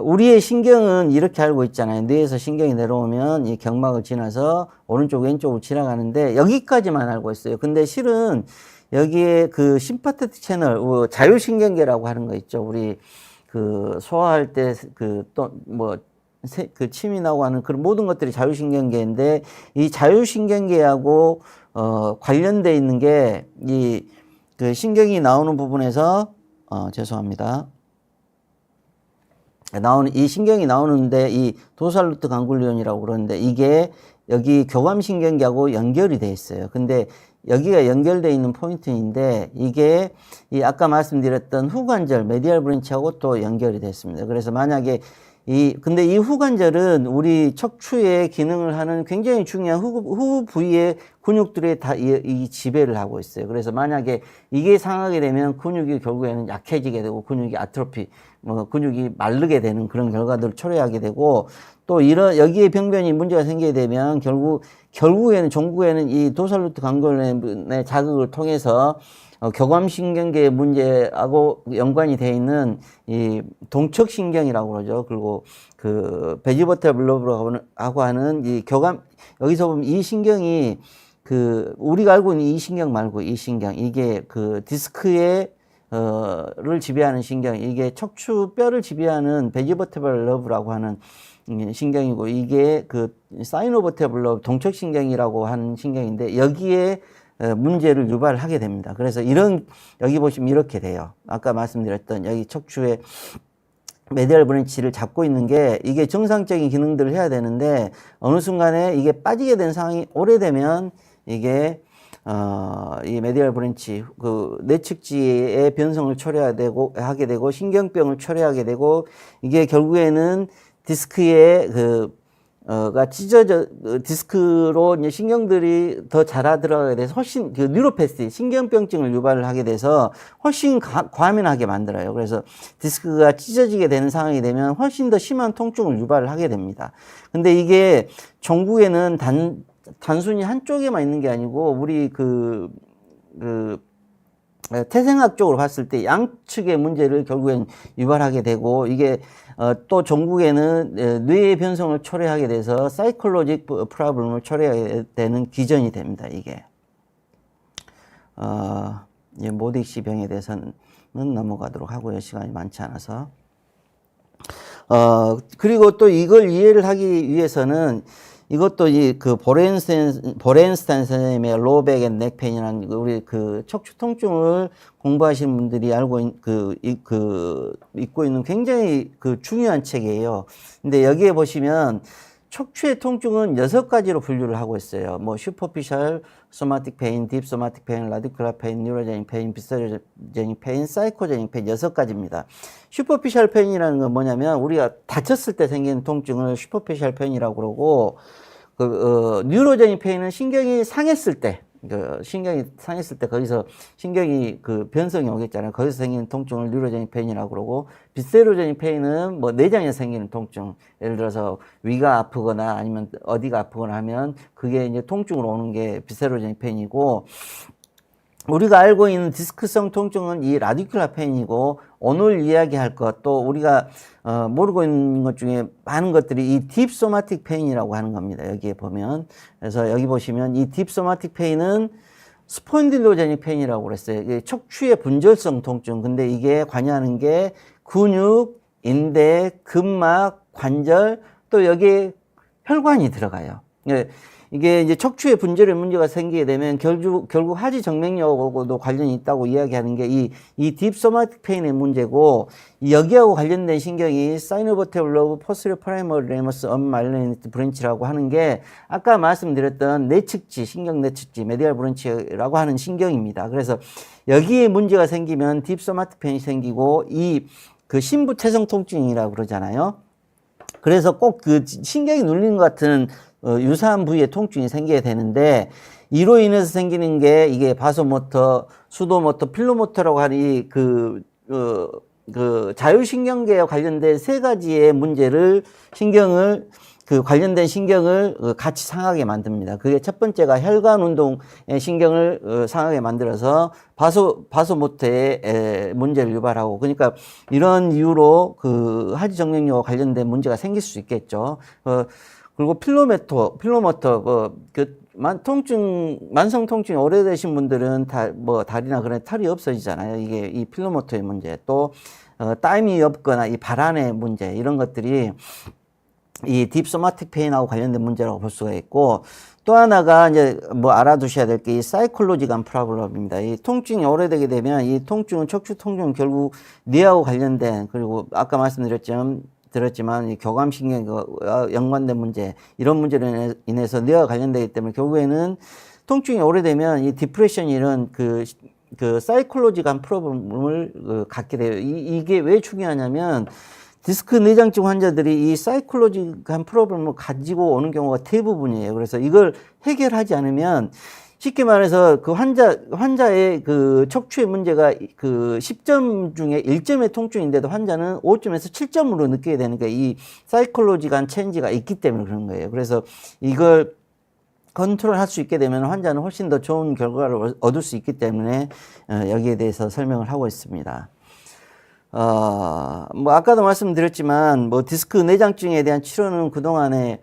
우리의 신경은 이렇게 알고 있잖아요. 뇌에서 신경이 내려오면 이 경막을 지나서 오른쪽 왼쪽으로 지나가는데 여기까지만 알고 있어요. 근데 실은 여기에 그 심파테틱 채널, 자율신경계라고 하는 거 있죠. 우리 그 소화할 때 그 또 뭐 그 침이 나고 하는 그런 모든 것들이 자율신경계인데 이 자율신경계하고 관련돼 있는 게 이 그 신경이 나오는 부분에서 죄송합니다. 이 신경이 나오는데 이 도살루트 강글리온이라고 그러는데 이게 여기 교감신경계하고 연결이 돼 있어요. 근데 여기가 연결되어 있는 포인트인데 이게 이 아까 말씀드렸던 후관절 메디얼 브랜치하고 또 연결이 됐습니다. 그래서 만약에 근데 이 후관절은 우리 척추의 기능을 하는 굉장히 중요한 후 부위의 근육들이 다 이 지배를 하고 있어요. 그래서 만약에 이게 상하게 되면 근육이 결국에는 약해지게 되고 근육이 아트로피, 근육이 마르게 되는 그런 결과들을 초래하게 되고 또 여기에 병변이 문제가 생기게 되면 결국 결국에는 종구에는 이 도살루트 강근의 자극을 통해서 교감신경계의 문제하고 연관이 되어 있는 이 동척신경이라고 그러죠. 그리고 그 베지버테블 러브라고 하는 이 교감, 여기서 보면 이 신경이 그 우리가 알고 있는 이 신경 말고 이 신경, 이게 그 디스크의 를 지배하는 신경, 이게 척추뼈를 지배하는 베지버테블 러브라고 하는 신경이고, 이게 그 사이노버테블 러브 동척신경이라고 하는 신경인데, 여기에 문제를 유발하게 됩니다. 그래서 여기 보시면 이렇게 돼요. 아까 말씀드렸던 여기 척추의 메디얼 브랜치를 잡고 있는 게, 이게 정상적인 기능들을 해야 되는데 어느 순간에 이게 빠지게 된 상황이 오래되면 이게 이 메디얼 브랜치, 그 내측지의 변성을 하게 되고 신경병을 초래하게 되고, 이게 결국에는 디스크의 가 찢어져, 디스크로 이제 신경들이 더 자라 들어가게 돼서 훨씬 그 뉴로패스티, 신경병증을 유발을 하게 돼서 훨씬 과민하게 만들어요. 그래서 디스크가 찢어지게 되는 상황이 되면 훨씬 더 심한 통증을 유발을 하게 됩니다. 근데 이게 종구에는 단순히 한쪽에만 있는 게 아니고, 우리 태생학적으로 봤을 때 양측의 문제를 결국엔 유발하게 되고, 이게 또 종국에는 뇌의 변성을 초래하게 돼서 사이콜로직 프로블럼을 초래하게 되는 기전이 됩니다. 이게 모딕시 병에 대해서는 넘어가도록 하고요. 시간이 많지 않아서. 그리고 또 이걸 이해를 하기 위해서는, 이것도 그 보렌스타인 선생님의 로백 앤 넥페인이라는 우리 그 척추 통증을 공부하시는 분들이 읽고 있는 굉장히 그 중요한 책이에요. 근데 여기에 보시면 척추의 통증은 6가지로 분류를 하고 있어요. 뭐 슈퍼피셜 소마틱 페인, 딥 소마틱 페인, 라디큘라 페인, 뉴로제닉 페인, 비서제닉 페인, 사이코제닉 페인 6가지입니다. 슈퍼피셜 페인이라는 건 뭐냐면, 우리가 다쳤을 때 생기는 통증을 슈퍼피셜 페인이라고 그러고, 뉴로제닉 페인은 신경이 상했을 때, 거기서 신경이 변성이 오겠잖아요. 거기서 생기는 통증을 뉴로제닉 페인이라고 그러고, 비세로제닉 페인은 뭐 내장에서 생기는 통증, 예를 들어서 위가 아프거나 아니면 어디가 아프거나 하면 그게 이제 통증으로 오는 게 비세로제닉 페인이고, 우리가 알고 있는 디스크성 통증은 이 라디큘라 페인이고, 오늘 이야기할 것, 또 우리가 모르고 있는 것 중에 많은 것들이 이 딥소마틱 페인이라고 하는 겁니다. 여기에 보면. 그래서 여기 보시면 이 딥소마틱 페인은 스폰딜로제닉 페인이라고 그랬어요. 이게 척추의 분절성 통증. 근데 이게 관여하는 게 근육, 인대, 근막, 관절, 또 여기에 혈관이 들어가요. 이게 이제 척추의 분절에 문제가 생기게 되면 결국 하지 정맥류하고도 관련이 있다고 이야기하는 게 이 딥소마틱 페인의 문제고, 여기하고 관련된 신경이 사이노버테블 러브 포스리어 프라이머리 레머스 언마일리네이트 브랜치라고 하는 게, 아까 말씀드렸던 내측지, 신경 내측지, 메디얼 브랜치라고 하는 신경입니다. 그래서 여기에 문제가 생기면 딥소마틱 페인이 생기고, 그 신부태성 통증이라고 그러잖아요. 그래서 꼭 그 신경이 눌리는 것 같은 유사한 부위에 통증이 생겨야 되는데, 이로 인해서 생기는 게 이게 바소모터, 수도모터, 필로모터라고 하는 자율신경계와 관련된 3가지의 관련된 신경을 같이 상하게 만듭니다. 그게 첫 번째가 혈관운동의 신경을 상하게 만들어서 바소모터의 문제를 유발하고, 그러니까 이런 이유로 하지정맥류와 관련된 문제가 생길 수 있겠죠. 그리고 필로모터, 만성 통증이 오래되신 분들은 다리나 그런 털이 없어지잖아요. 이게 이 필로모터의 문제, 또 땀이 없거나 이 발안의 문제, 이런 것들이 이 딥소마틱 페인하고 관련된 문제라고 볼 수가 있고, 또 하나가 이제 알아두셔야 될 게 이 사이콜로지간 프로블럼입니다. 이 통증이 오래되게 되면 이 통증은, 척추 통증은 결국 뇌하고 관련된, 그리고 아까 말씀드렸지만 이 교감신경과 연관된 문제, 이런 문제로 인해서 뇌와 관련되기 때문에 결국에는 통증이 오래되면 이 디프레션이 이런 사이콜로지간 프로블럼을 갖게 돼요. 이게 왜 중요하냐면, 디스크 내장증 환자들이 이 사이콜로지간 프로블럼을 가지고 오는 경우가 대부분이에요. 그래서 이걸 해결하지 않으면, 쉽게 말해서 환자의 척추의 문제가 10점 중에 1점의 통증인데도 환자는 5점에서 7점으로 느끼게 되는 게 이 사이콜로지간 체인지가 있기 때문에 그런 거예요. 그래서 이걸 컨트롤할 수 있게 되면 환자는 훨씬 더 좋은 결과를 얻을 수 있기 때문에 여기에 대해서 설명을 하고 있습니다. 뭐 아까도 말씀드렸지만 뭐 디스크 내장증에 대한 치료는 그동안에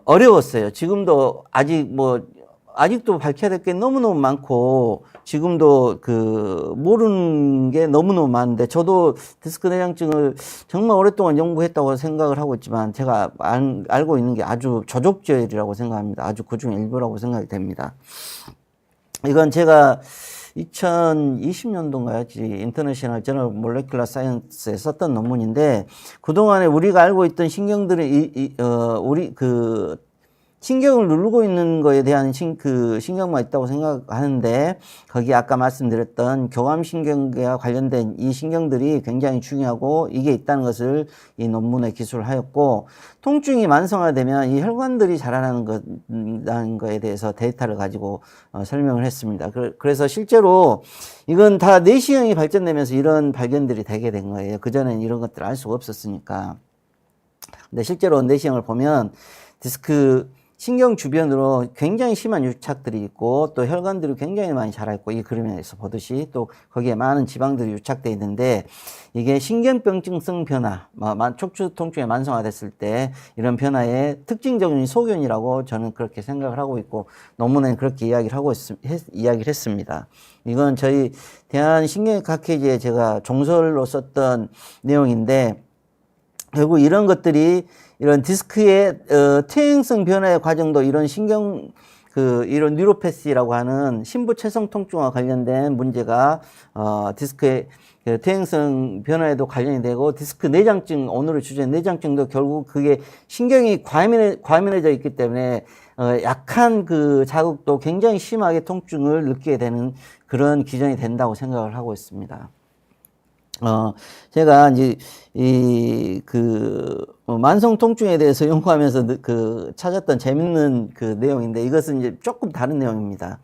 어려웠어요. 지금도 아직도 밝혀야 될 게 너무너무 많고, 지금도 모르는 게 너무너무 많은데, 저도 디스크 내장증을 정말 오랫동안 연구했다고 생각을 하고 있지만, 제가 알고 있는 게 아주 저족저열이라고 생각합니다. 아주 그 중에 일부라고 생각이 됩니다. 이건 제가 2020년도인가요? 인터내셔널 저널 몰레큘러 사이언스에 썼던 논문인데, 그동안에 우리가 알고 있던 신경들이, 신경을 누르고 있는 거에 대한 신경만 있다고 생각하는데, 거기 아까 말씀드렸던 교감신경계와 관련된 이 신경들이 굉장히 중요하고, 이게 있다는 것을 이 논문에 기술하였고, 통증이 만성화되면 이 혈관들이 자라나는 거에 대해서 데이터를 가지고 설명을 했습니다. 그래서 실제로 이건 다 내시경이 발전되면서 이런 발견들이 되게 된 거예요. 그전에는 이런 것들을 알 수가 없었으니까. 근데 실제로 내시경을 보면 디스크 신경 주변으로 굉장히 심한 유착들이 있고, 또 혈관들이 굉장히 많이 자라 있고, 이 그림에서 보듯이 또 거기에 많은 지방들이 유착되어 있는데, 이게 신경병증성 변화, 척추 통증이 만성화됐을 때 이런 변화의 특징적인 소견이라고 저는 그렇게 생각을 하고 있고, 논문에는 그렇게 이야기를 했습니다. 이건 저희 대한신경학회지에 제가 종설로 썼던 내용인데, 결국 이런 것들이 이런 디스크의 퇴행성 변화의 과정도 이런 이런 뉴로패시라고 하는 심부체성 통증과 관련된 문제가 디스크의 퇴행성 변화에도 관련이 되고, 디스크 내장증, 오늘의 주제 내장증도 결국 그게 신경이 과민해져 있기 때문에 약한 자극도 굉장히 심하게 통증을 느끼게 되는 그런 기전이 된다고 생각을 하고 있습니다. 제가 이제 만성 통증에 대해서 연구하면서 찾았던 재밌는 내용인데, 이것은 이제 조금 다른 내용입니다.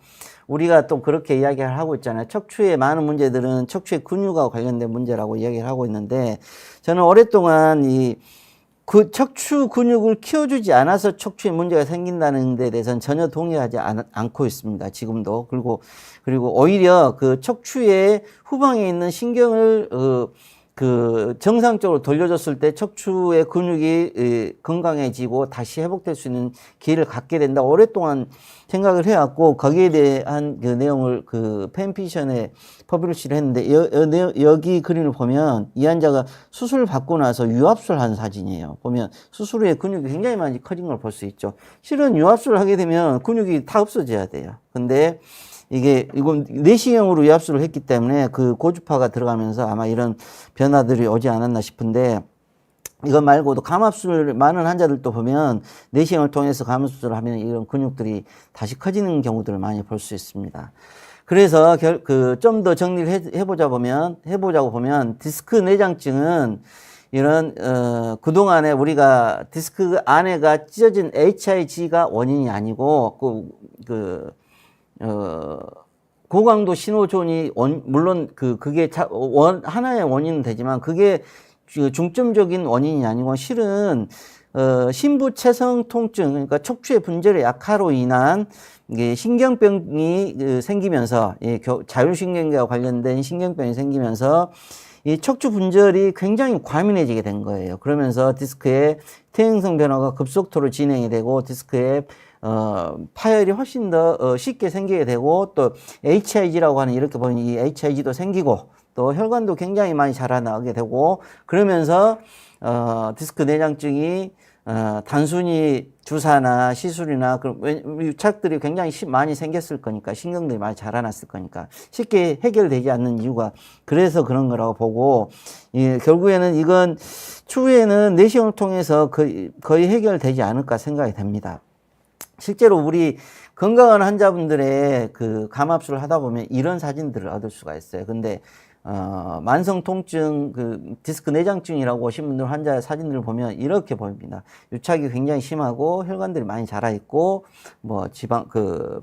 우리가 또 그렇게 이야기를 하고 있잖아요. 척추의 많은 문제들은 척추의 근육과 관련된 문제라고 이야기를 하고 있는데, 저는 오랫동안 척추 근육을 키워주지 않아서 척추에 문제가 생긴다는 데 대해서는 전혀 동의하지 않고 있습니다. 지금도. 그리고 오히려 척추의 후방에 있는 신경을, 정상적으로 돌려줬을 때 척추의 근육이 건강해지고 다시 회복될 수 있는 기회를 갖게 된다. 오랫동안 생각을 해왔고, 거기에 대한 내용을 팬피션에 퍼블리시를 했는데, 여기 그림을 보면 이 환자가 수술을 받고 나서 유압수를 한 사진이에요. 보면 수술 후에 근육이 굉장히 많이 커진 걸 볼 수 있죠. 실은 유압수를 하게 되면 근육이 다 없어져야 돼요. 근데 이건 내시경으로 유압수를 했기 때문에 고주파가 들어가면서 아마 이런 변화들이 오지 않았나 싶은데, 이것 말고도 감압수술 많은 환자들도 보면 내시경을 통해서 감압수술을 하면 이런 근육들이 다시 커지는 경우들을 많이 볼 수 있습니다. 그래서 좀 더 정리를 해보자고 보면 디스크 내장증은 이런 그동안에 우리가 디스크 안에가 찢어진 HIG가 원인이 아니고 고강도 신호존이 물론 그게 하나의 원인은 되지만, 그게 중점적인 원인이 아니고, 실은 심부체성 통증, 그러니까 척추의 분절의 약화로 인한 신경병이 생기면서, 자율신경계와 관련된 신경병이 생기면서 이 척추 분절이 굉장히 과민해지게 된 거예요. 그러면서 디스크의 퇴행성 변화가 급속도로 진행이 되고, 디스크의 파열이 훨씬 더 쉽게 생기게 되고, 또 HIG라고 하는, 이렇게 보면 이 HIG도 생기고, 또 혈관도 굉장히 많이 자라나게 되고, 그러면서 디스크 내장증이 단순히 주사나 시술이나 유착들이 굉장히 많이 생겼을 거니까, 신경들이 많이 자라났을 거니까 쉽게 해결되지 않는 이유가 그래서 그런 거라고 보고, 결국에는 이건 추후에는 내시경을 통해서 거의 해결되지 않을까 생각이 됩니다. 실제로 우리 건강한 환자분들의 감압술을 하다 보면 이런 사진들을 얻을 수가 있어요. 근데 만성 통증, 디스크 내장증이라고 오신 분들 환자의 사진들을 보면 이렇게 보입니다. 유착이 굉장히 심하고 혈관들이 많이 자라 있고,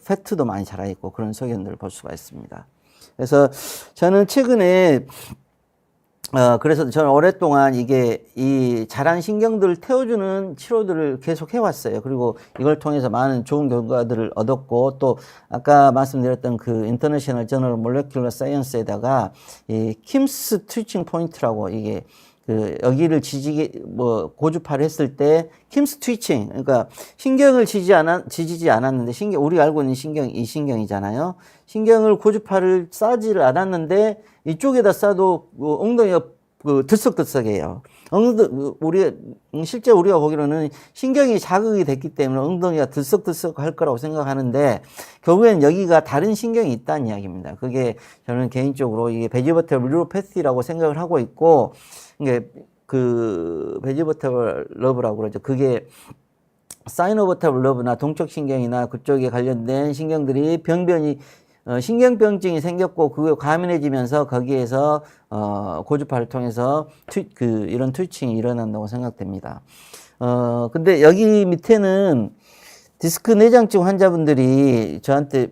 페트도 많이 자라 있고, 그런 소견들을 볼 수가 있습니다. 그래서 저는 최근에 그래서 저는 오랫동안 이 자란 신경들을 태워주는 치료들을 계속 해왔어요. 그리고 이걸 통해서 많은 좋은 결과들을 얻었고, 또 아까 말씀드렸던 그 인터내셔널 저널 몰레큘러 사이언스에다가 이 킴스 트위칭 포인트라고 이게 여기를 고주파를 했을 때 킴스 트위칭, 그러니까 신경을 지지지 않았는데 우리가 알고 있는 신경 이 신경이잖아요. 신경을 고주파를 싸지를 않았는데 이쪽에다 싸도 엉덩이가 들썩들썩해요. 실제 우리가 보기로는 신경이 자극이 됐기 때문에 엉덩이가 들썩들썩 할 거라고 생각하는데 결국엔 여기가 다른 신경이 있다는 이야기입니다. 그게 저는 개인적으로 이게 베지버털 뉴로패시라고 생각을 하고 있고, 이게 베지버털 러브라고 그러죠. 그게 사이노버털 러브나 동적신경이나 그쪽에 관련된 신경들이 신경병증이 생겼고 그게 과민해지면서 거기에서 고주파를 통해서 이런 트위칭이 일어난다고 생각됩니다. 근데 여기 밑에는 디스크 내장증 환자분들이 저한테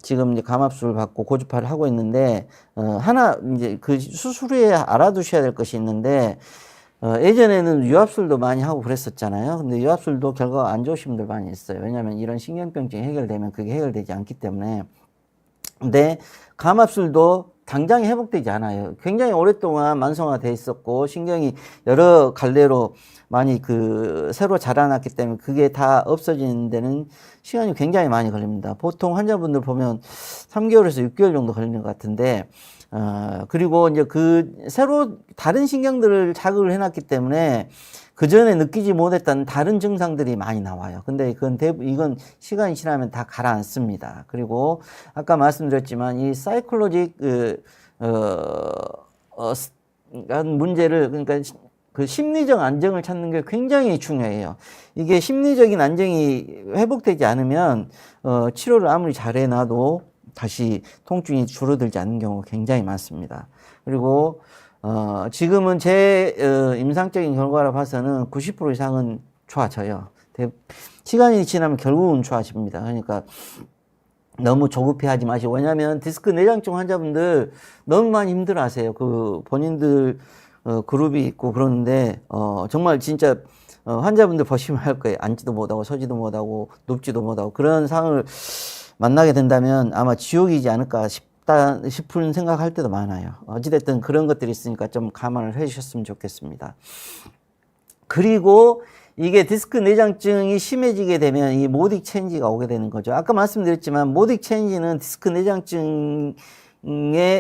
지금 이제 감압수를 받고 고주파를 하고 있는데 이제 그 수술 후에 알아두셔야 될 것이 있는데 예전에는 유압술도 많이 하고 그랬었잖아요. 근데 유압술도 결과가 안 좋으신 분들 많이 있어요. 왜냐하면 이런 신경병증이 해결되면 그게 해결되지 않기 때문에. 근데 감압술도 당장에 회복되지 않아요. 굉장히 오랫동안 만성화돼 있었고 신경이 여러 갈래로 많이 새로 자라났기 때문에 그게 다 없어지는 데는 시간이 굉장히 많이 걸립니다. 보통 환자분들 보면 3개월에서 6개월 정도 걸리는 것 같은데, 그리고 이제 새로 다른 신경들을 자극을 해놨기 때문에 그 전에 느끼지 못했던 다른 증상들이 많이 나와요. 근데 이건 시간이 지나면 다 가라앉습니다. 그리고 아까 말씀드렸지만 이 사이콜로직 문제를, 그러니까 그 심리적 안정을 찾는 게 굉장히 중요해요. 이게 심리적인 안정이 회복되지 않으면 치료를 아무리 잘해놔도 다시 통증이 줄어들지 않는 경우가 굉장히 많습니다. 그리고 지금은 제 임상적인 결과로 봐서는 90% 이상은 좋아져요. 시간이 지나면 결국은 좋아집니다. 그러니까 너무 조급해 하지 마시고, 왜냐하면 디스크 내장증 환자분들 너무 많이 힘들어 하세요. 본인들 그룹이 있고 그러는데 정말 진짜 환자분들 보시면 할 거예요. 앉지도 못하고 서지도 못하고 눕지도 못하고 그런 상황을 만나게 된다면 아마 지옥이지 않을까 싶은 생각할 때도 많아요. 어찌됐든 그런 것들이 있으니까 좀 감안을 해 주셨으면 좋겠습니다. 그리고 이게 디스크 내장증이 심해지게 되면 이 모딕 체인지가 오게 되는 거죠. 아까 말씀드렸지만 모딕 체인지는 디스크 내장증의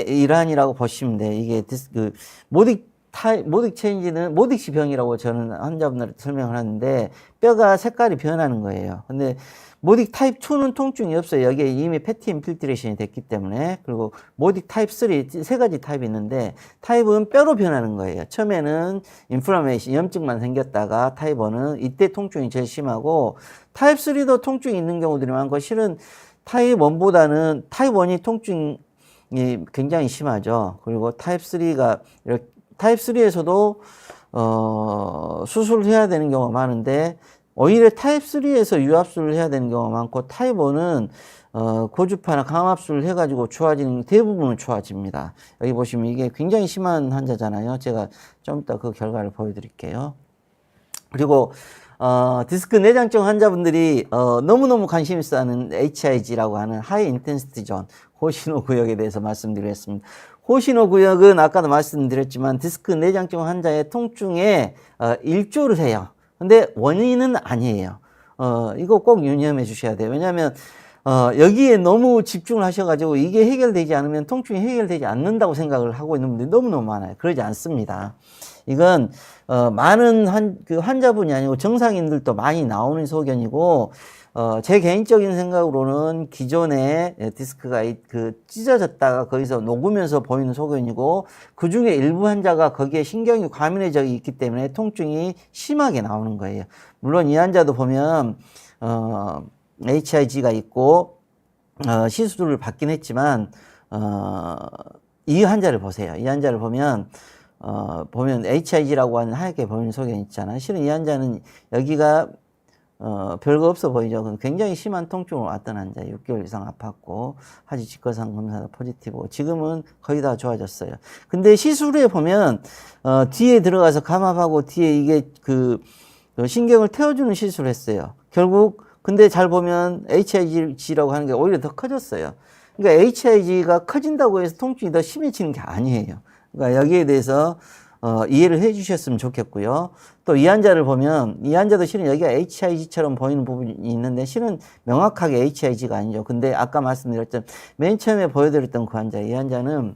일환이라고 보시면 돼요. 이게 모딕 체인지는 모딕시 병이라고 저는 환자분들한테 설명을 하는데 뼈가 색깔이 변하는 거예요. 근데 모딕 타입 2는 통증이 없어요. 여기에 이미 패티 인필트레이션이 됐기 때문에. 그리고 모딕 타입 3 세 가지 타입이 있는데 타입은 뼈로 변하는 거예요. 처음에는 인플라메이션 염증만 생겼다가 타입 1은 이때 통증이 제일 심하고, 타입 3도 통증이 있는 경우들이 많고, 실은 타입 1보다는 타입 1이 통증이 굉장히 심하죠. 그리고 타입 3에서도 수술을 해야 되는 경우가 많은데 오히려 타입 3에서 유압술을 해야 되는 경우가 많고, 타입 1은 고주파나 감압술을 해가지고 대부분은 좋아집니다. 여기 보시면 이게 굉장히 심한 환자잖아요. 제가 좀 이따 그 결과를 보여드릴게요. 그리고 디스크 내장증 환자분들이 너무너무 관심 있어 하는 HIG라고 하는 하이 인텐시티 존, 호신호 구역에 대해서 말씀드리겠습니다. 호신호 구역은 아까도 말씀드렸지만 디스크 내장증 환자의 통증에 일조를 해요. 근데 원인은 아니에요. 이거 꼭 유념해 주셔야 돼요. 왜냐하면 여기에 너무 집중을 하셔가지고 이게 해결되지 않으면 통증이 해결되지 않는다고 생각을 하고 있는 분들이 너무너무 많아요. 그러지 않습니다. 이건 많은 환자분이 아니고 정상인들도 많이 나오는 소견이고, 제 개인적인 생각으로는 기존에 디스크가 찢어졌다가 거기서 녹으면서 보이는 소견이고, 그 중에 일부 환자가 거기에 신경이 과민해져 있기 때문에 통증이 심하게 나오는 거예요. 물론 이 환자도 보면 HIG가 있고 시술을 받긴 했지만 이 환자를 보세요. 이 환자를 보면 HIG라고 하는 하얗게 보이는 소견 있잖아요. 실은 이 환자는 여기가 별거 없어 보이죠. 굉장히 심한 통증으로 왔던 환자, 6개월 이상 아팠고, 하지 직거상 검사도 포지티브고, 지금은 거의 다 좋아졌어요. 근데 시술에 보면, 뒤에 들어가서 감압하고, 뒤에 이게 신경을 태워주는 시술을 했어요. 결국, 근데 잘 보면 HIG라고 하는 게 오히려 더 커졌어요. 그러니까 HIG가 커진다고 해서 통증이 더 심해지는 게 아니에요. 그러니까 여기에 대해서 이해를 해 주셨으면 좋겠고요. 또 이 환자를 보면 이 환자도 실은 여기가 HIG처럼 보이는 부분이 있는데 실은 명확하게 HIG가 아니죠. 근데 아까 말씀드렸던 맨 처음에 보여드렸던 그 환자, 이 환자는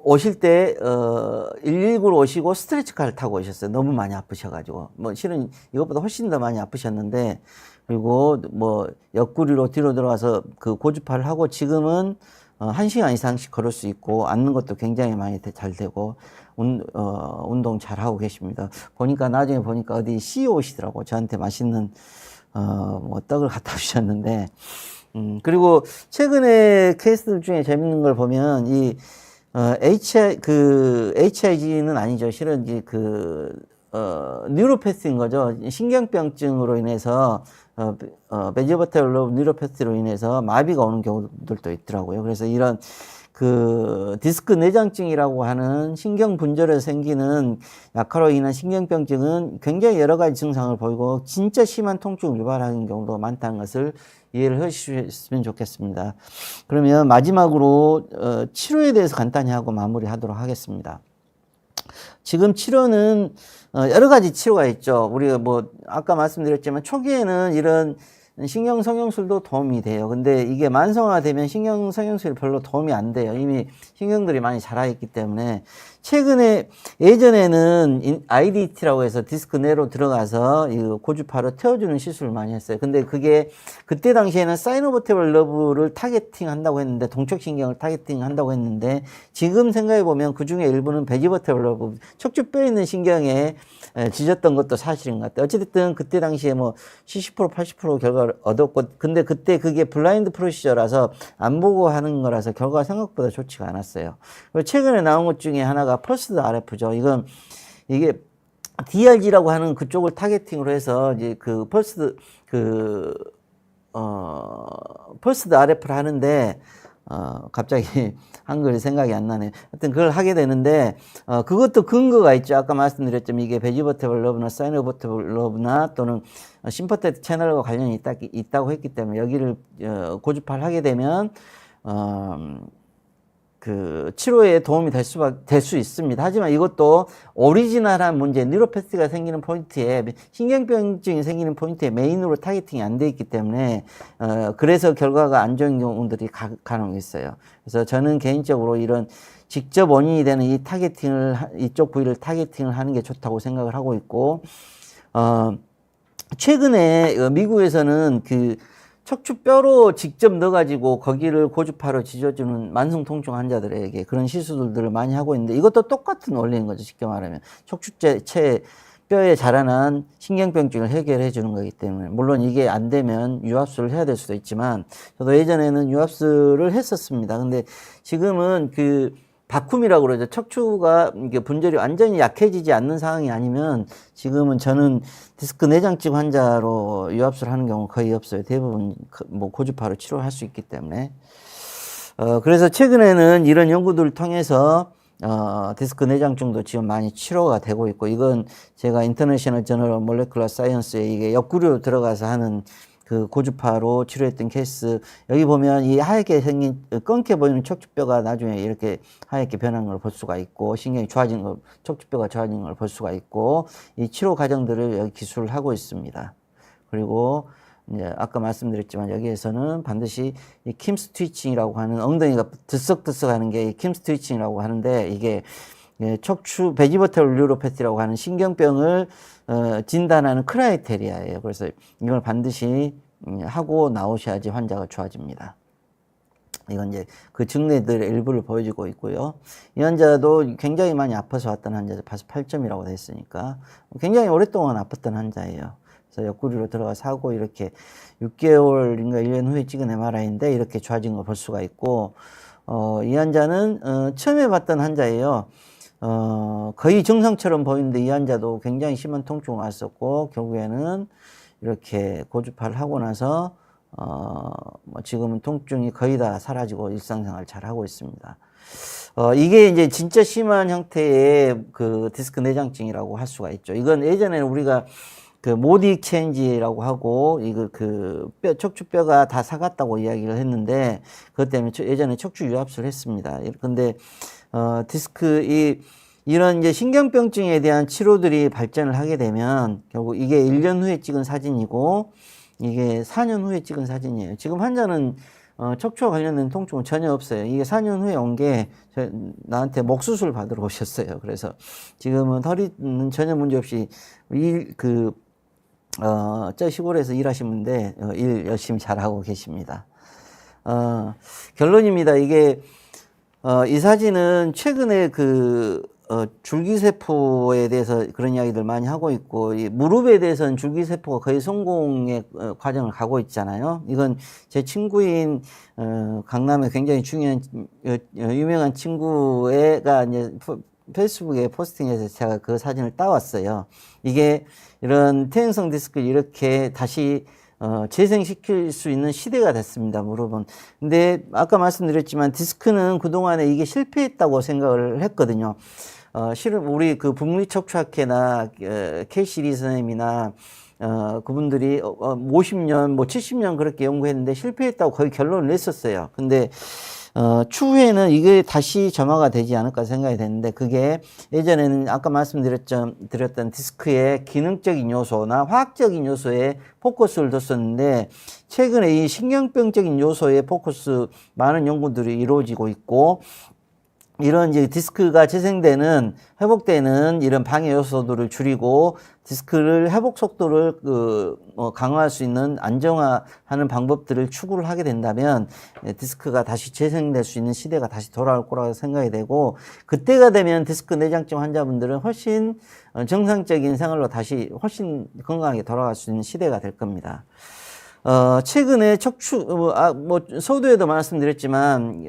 오실 때 119로 오시고 스트레치카를 타고 오셨어요. 너무 많이 아프셔가지고 뭐 실은 이것보다 훨씬 더 많이 아프셨는데, 그리고 뭐 옆구리로 뒤로 들어가서 그 고주파를 하고 지금은 1시간 이상씩 걸을 수 있고 앉는 것도 굉장히 많이 잘 되고 운동 잘 하고 계십니다. 보니까 나중에 보니까 어디 CEO 오시더라고. 저한테 맛있는 뭐 떡을 갖다 주셨는데, 그리고 최근에 케이스들 중에 재밌는 걸 보면 이 HIG는 아니죠. 실은 이제 뉴로패스인 거죠. 신경병증으로 인해서 베지버테블 러브 뉴로패스로 인해서 마비가 오는 경우들도 있더라고요. 그래서 이런 디스크 내장증이라고 하는 신경 분절에서 생기는 약화로 인한 신경병증은 굉장히 여러 가지 증상을 보이고 진짜 심한 통증을 유발하는 경우도 많다는 것을 이해를 해주셨으면 좋겠습니다. 그러면 마지막으로 치료에 대해서 간단히 하고 마무리하도록 하겠습니다. 지금 치료는 여러 가지 치료가 있죠. 우리가 뭐 아까 말씀드렸지만 초기에는 이런 신경성형술도 도움이 돼요. 근데 이게 만성화되면 신경성형술이 별로 도움이 안 돼요. 이미 신경들이 많이 자라 있기 때문에. 최근에, 예전에는 IDT라고 해서 디스크 내로 들어가서 이 고주파로 태워주는 시술을 많이 했어요. 근데 그게 그때 당시에는 사이노버테블 러브를 타겟팅 한다고 했는데, 동척신경을 타겟팅 한다고 했는데, 지금 생각해 보면 그 중에 일부는 베지버테블 러브, 척추뼈에 있는 신경에 지졌던 것도 사실인 것 같아요. 어찌됐든 그때 당시에 뭐 70% 80% 결과를 얻었고, 근데 그때 그게 블라인드 프로시저라서 안 보고 하는 거라서 결과가 생각보다 좋지가 않았어요. 그리고 최근에 나온 것 중에 하나가 펄스드 RF죠. 이게 DRG라고 하는 그쪽을 타겟팅으로 해서 이제 펄스드 RF를 하는데, 갑자기 한글이 생각이 안 나네요. 하여튼 그걸 하게 되는데, 그것도 근거가 있죠. 아까 말씀드렸지만 이게 베지버테블 러브나 사이노버테블 러브나 또는 심퍼테틱 채널과 관련이 있다고 했기 때문에 여기를 고주파를 하게 되면, 치료에 도움이 될 수 있습니다. 하지만 이것도 오리지널한 문제, 뉴로패스가 생기는 포인트에, 신경병증이 생기는 포인트에 메인으로 타겟팅이 안 돼 있기 때문에, 그래서 결과가 안 좋은 경우들이 간혹 있어요. 그래서 저는 개인적으로 이런 직접 원인이 되는 이쪽 부위를 타겟팅을 하는 게 좋다고 생각을 하고 있고, 최근에 미국에서는 척추뼈로 직접 넣어가지고 거기를 고주파로 지져주는 만성통증 환자들에게 그런 시술들을 많이 하고 있는데, 이것도 똑같은 원리인 거죠. 쉽게 말하면 척추체 뼈에 자라난 신경병증을 해결해 주는 거기 때문에, 물론 이게 안 되면 유압술을 해야 될 수도 있지만, 저도 예전에는 유압술을 했었습니다. 근데 지금은 바쿰이라고 그러죠. 척추가 분절이 완전히 약해지지 않는 상황이 아니면 지금은 저는 디스크 내장증 환자로 유압술 하는 경우 거의 없어요. 대부분 뭐 고주파로 치료할 수 있기 때문에. 그래서 최근에는 이런 연구들을 통해서 디스크 내장증도 지금 많이 치료가 되고 있고, 이건 제가 인터내셔널 저널 몰레큘러 사이언스에 이게 옆구리로 들어가서 하는 고주파로 치료했던 케이스, 여기 보면 이 하얗게 생긴 검게 보이는 척추뼈가 나중에 이렇게 하얗게 변한 걸 볼 수가 있고, 신경이 좋아진 걸, 척추뼈가 좋아진 걸 볼 수가 있고, 이 치료 과정들을 여기 기술을 하고 있습니다. 그리고 이제 아까 말씀드렸지만 여기에서는 반드시 이 킴스 트위칭이라고 하는, 엉덩이가 들썩들썩 하는 게 이 킴스 트위칭이라고 하는데, 이게 척추 베지버테블 뉴로패티라고 하는 신경병을 진단하는 크라이테리아예요. 그래서 이걸 반드시 하고 나오셔야지 환자가 좋아집니다. 이건 이제 그 증례들의 일부를 보여주고 있고요. 이 환자도 굉장히 많이 아파서 왔던 환자죠. 8점이라고 돼 있으니까 굉장히 오랫동안 아팠던 환자예요. 그래서 옆구리로 들어가서 하고 이렇게 6개월인가 1년 후에 찍은 MRI인데 이렇게 좋아진 걸 볼 수가 있고, 이 환자는 처음에 봤던 환자예요. 거의 정상처럼 보이는데 이 환자도 굉장히 심한 통증이 왔었고, 결국에는 이렇게 고주파를 하고 나서, 뭐 지금은 통증이 거의 다 사라지고 일상생활 잘 하고 있습니다. 이게 이제 진짜 심한 형태의 그 디스크 내장증이라고 할 수가 있죠. 이건 예전에는 우리가 그 모디 체인지라고 하고, 이거 그 척추뼈가 다 사갔다고 이야기를 했는데, 그것 때문에 예전에 척추 유압술을 했습니다. 근데, 이런 이제 신경병증에 대한 치료들이 발전을 하게 되면, 결국 이게 1년 후에 찍은 사진이고, 이게 4년 후에 찍은 사진이에요. 지금 환자는 척추와 관련된 통증은 전혀 없어요. 이게 4년 후에 온 게 나한테 목 수술 받으러 오셨어요. 그래서 지금은 허리는 전혀 문제 없이 저 시골에서 일하시는데 일 열심히 잘하고 계십니다. 결론입니다. 이게 이 사진은 최근에 줄기세포에 대해서 그런 이야기들 많이 하고 있고, 이 무릎에 대해서는 줄기세포가 거의 성공의 과정을 가고 있잖아요. 이건 제 친구인, 강남에 굉장히 중요한, 유명한 친구가 이제 페이스북에 포스팅해서 제가 그 사진을 따왔어요. 이게 이런 퇴행성 디스크를 이렇게 다시 재생시킬 수 있는 시대가 됐습니다, 무릎은. 근데 아까 말씀드렸지만 디스크는 그동안에 이게 실패했다고 생각을 했거든요. 실은 우리 그 북미척추학회나 케이시 선생님이나 그분들이 50년, 뭐 70년 그렇게 연구했는데 실패했다고 거의 결론을 냈었어요. 근데 추후에는 이게 다시 점화가 되지 않을까 생각이 됐는데, 그게 예전에는 아까 드렸던 디스크의 기능적인 요소나 화학적인 요소에 포커스를 뒀었는데, 최근에 이 신경병적인 요소에 포커스 많은 연구들이 이루어지고 있고, 이런 이제 디스크가 재생되는, 회복되는 이런 방해 요소들을 줄이고 디스크를 회복 속도를 강화할 수 있는 안정화하는 방법들을 추구를 하게 된다면 디스크가 다시 재생될 수 있는 시대가 다시 돌아올 거라고 생각이 되고, 그때가 되면 디스크 내장증 환자분들은 훨씬 정상적인 생활로 다시 훨씬 건강하게 돌아갈 수 있는 시대가 될 겁니다. 최근에 서두에도 말씀드렸지만,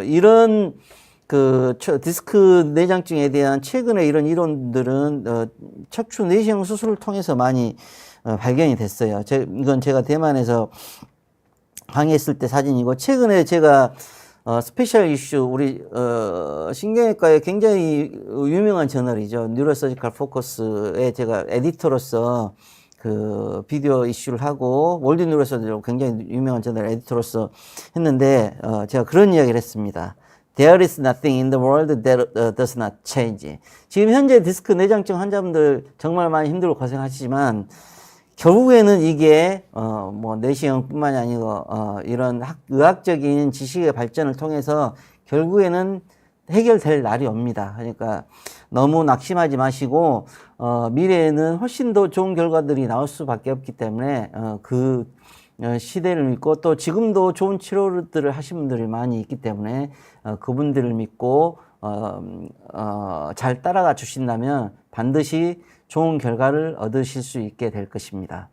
이런 디스크 내장증에 대한 최근에 이런 이론들은, 척추 내시경 수술을 통해서 많이, 발견이 됐어요. 이건 제가 대만에서 강의했을 때 사진이고, 최근에 제가, 스페셜 이슈, 우리, 신경외과의 굉장히 유명한 저널이죠. 뉴로서지컬 포커스에 제가 에디터로서 비디오 이슈를 하고, 월드 뉴로서지컬 굉장히 유명한 저널 에디터로서 했는데, 제가 그런 이야기를 했습니다. There is nothing in the world that does not change. 지금 현재 디스크 내장증 환자분들 정말 많이 힘들고 고생하시지만, 결국에는 이게, 내시경뿐만이 아니고, 이런 의학적인 지식의 발전을 통해서 결국에는 해결될 날이 옵니다. 그러니까 너무 낙심하지 마시고, 미래에는 훨씬 더 좋은 결과들이 나올 수밖에 없기 때문에, 시대를 믿고, 또 지금도 좋은 치료들을 하신 분들이 많이 있기 때문에 그분들을 믿고 잘 따라가 주신다면 반드시 좋은 결과를 얻으실 수 있게 될 것입니다.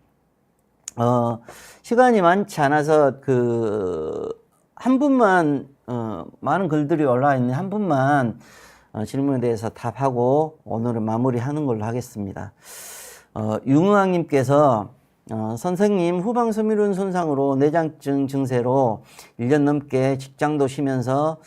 시간이 많지 않아서 한 분만, 많은 글들이 올라와 있는 한 분만 질문에 대해서 답하고 오늘은 마무리하는 걸로 하겠습니다. 윤우왕님께서 선생님, 후방 섬유륜 손상으로 내장증 증세로 1년 넘게 직장도 쉬면서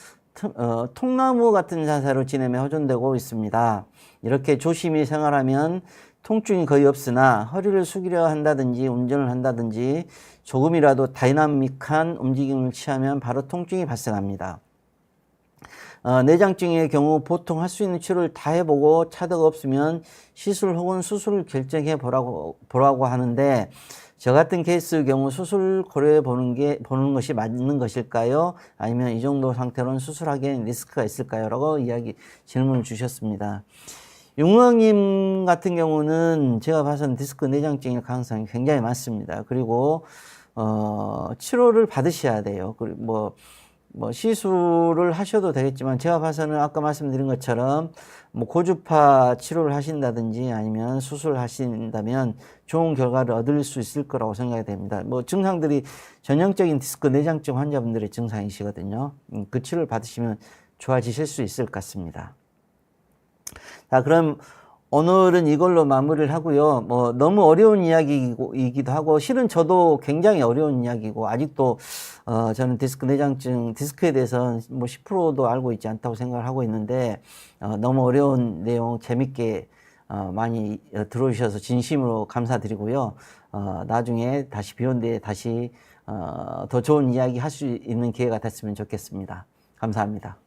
통나무 같은 자세로 지내며 호전되고 있습니다. 이렇게 조심히 생활하면 통증이 거의 없으나 허리를 숙이려 한다든지 운전을 한다든지 조금이라도 다이나믹한 움직임을 취하면 바로 통증이 발생합니다. 내장증의 경우 보통 할 수 있는 치료를 다 해보고 차도가 없으면 시술 혹은 수술을 결정해 보라고 하는데, 저 같은 케이스의 경우 수술 고려해 보는 것이 맞는 것일까요? 아니면 이 정도 상태로는 수술하기엔 리스크가 있을까요? 라고 질문을 주셨습니다. 용왕님 같은 경우는 제가 봐서는 디스크 내장증일 가능성이 굉장히 많습니다. 그리고 치료를 받으셔야 돼요. 그리고 시술을 하셔도 되겠지만, 제가 봐서는 아까 말씀드린 것처럼 고주파 치료를 하신다든지 아니면 수술을 하신다면 좋은 결과를 얻을 수 있을 거라고 생각이 됩니다. 증상들이 전형적인 디스크 내장증 환자분들의 증상이시거든요. 그 치료를 받으시면 좋아지실 수 있을 것 같습니다. 자, 그럼 오늘은 이걸로 마무리를 하고요. 뭐 너무 어려운 이야기이기도 하고 실은 저도 굉장히 어려운 이야기고 아직도 저는 디스크 내장증 디스크에 대해서는 뭐 10%도 알고 있지 않다고 생각을 하고 있는데 너무 어려운 내용 재밌게 많이 들어주셔서 진심으로 감사드리고요. 나중에 다시 비욘드에 다시 더 좋은 이야기 할 수 있는 기회가 됐으면 좋겠습니다. 감사합니다.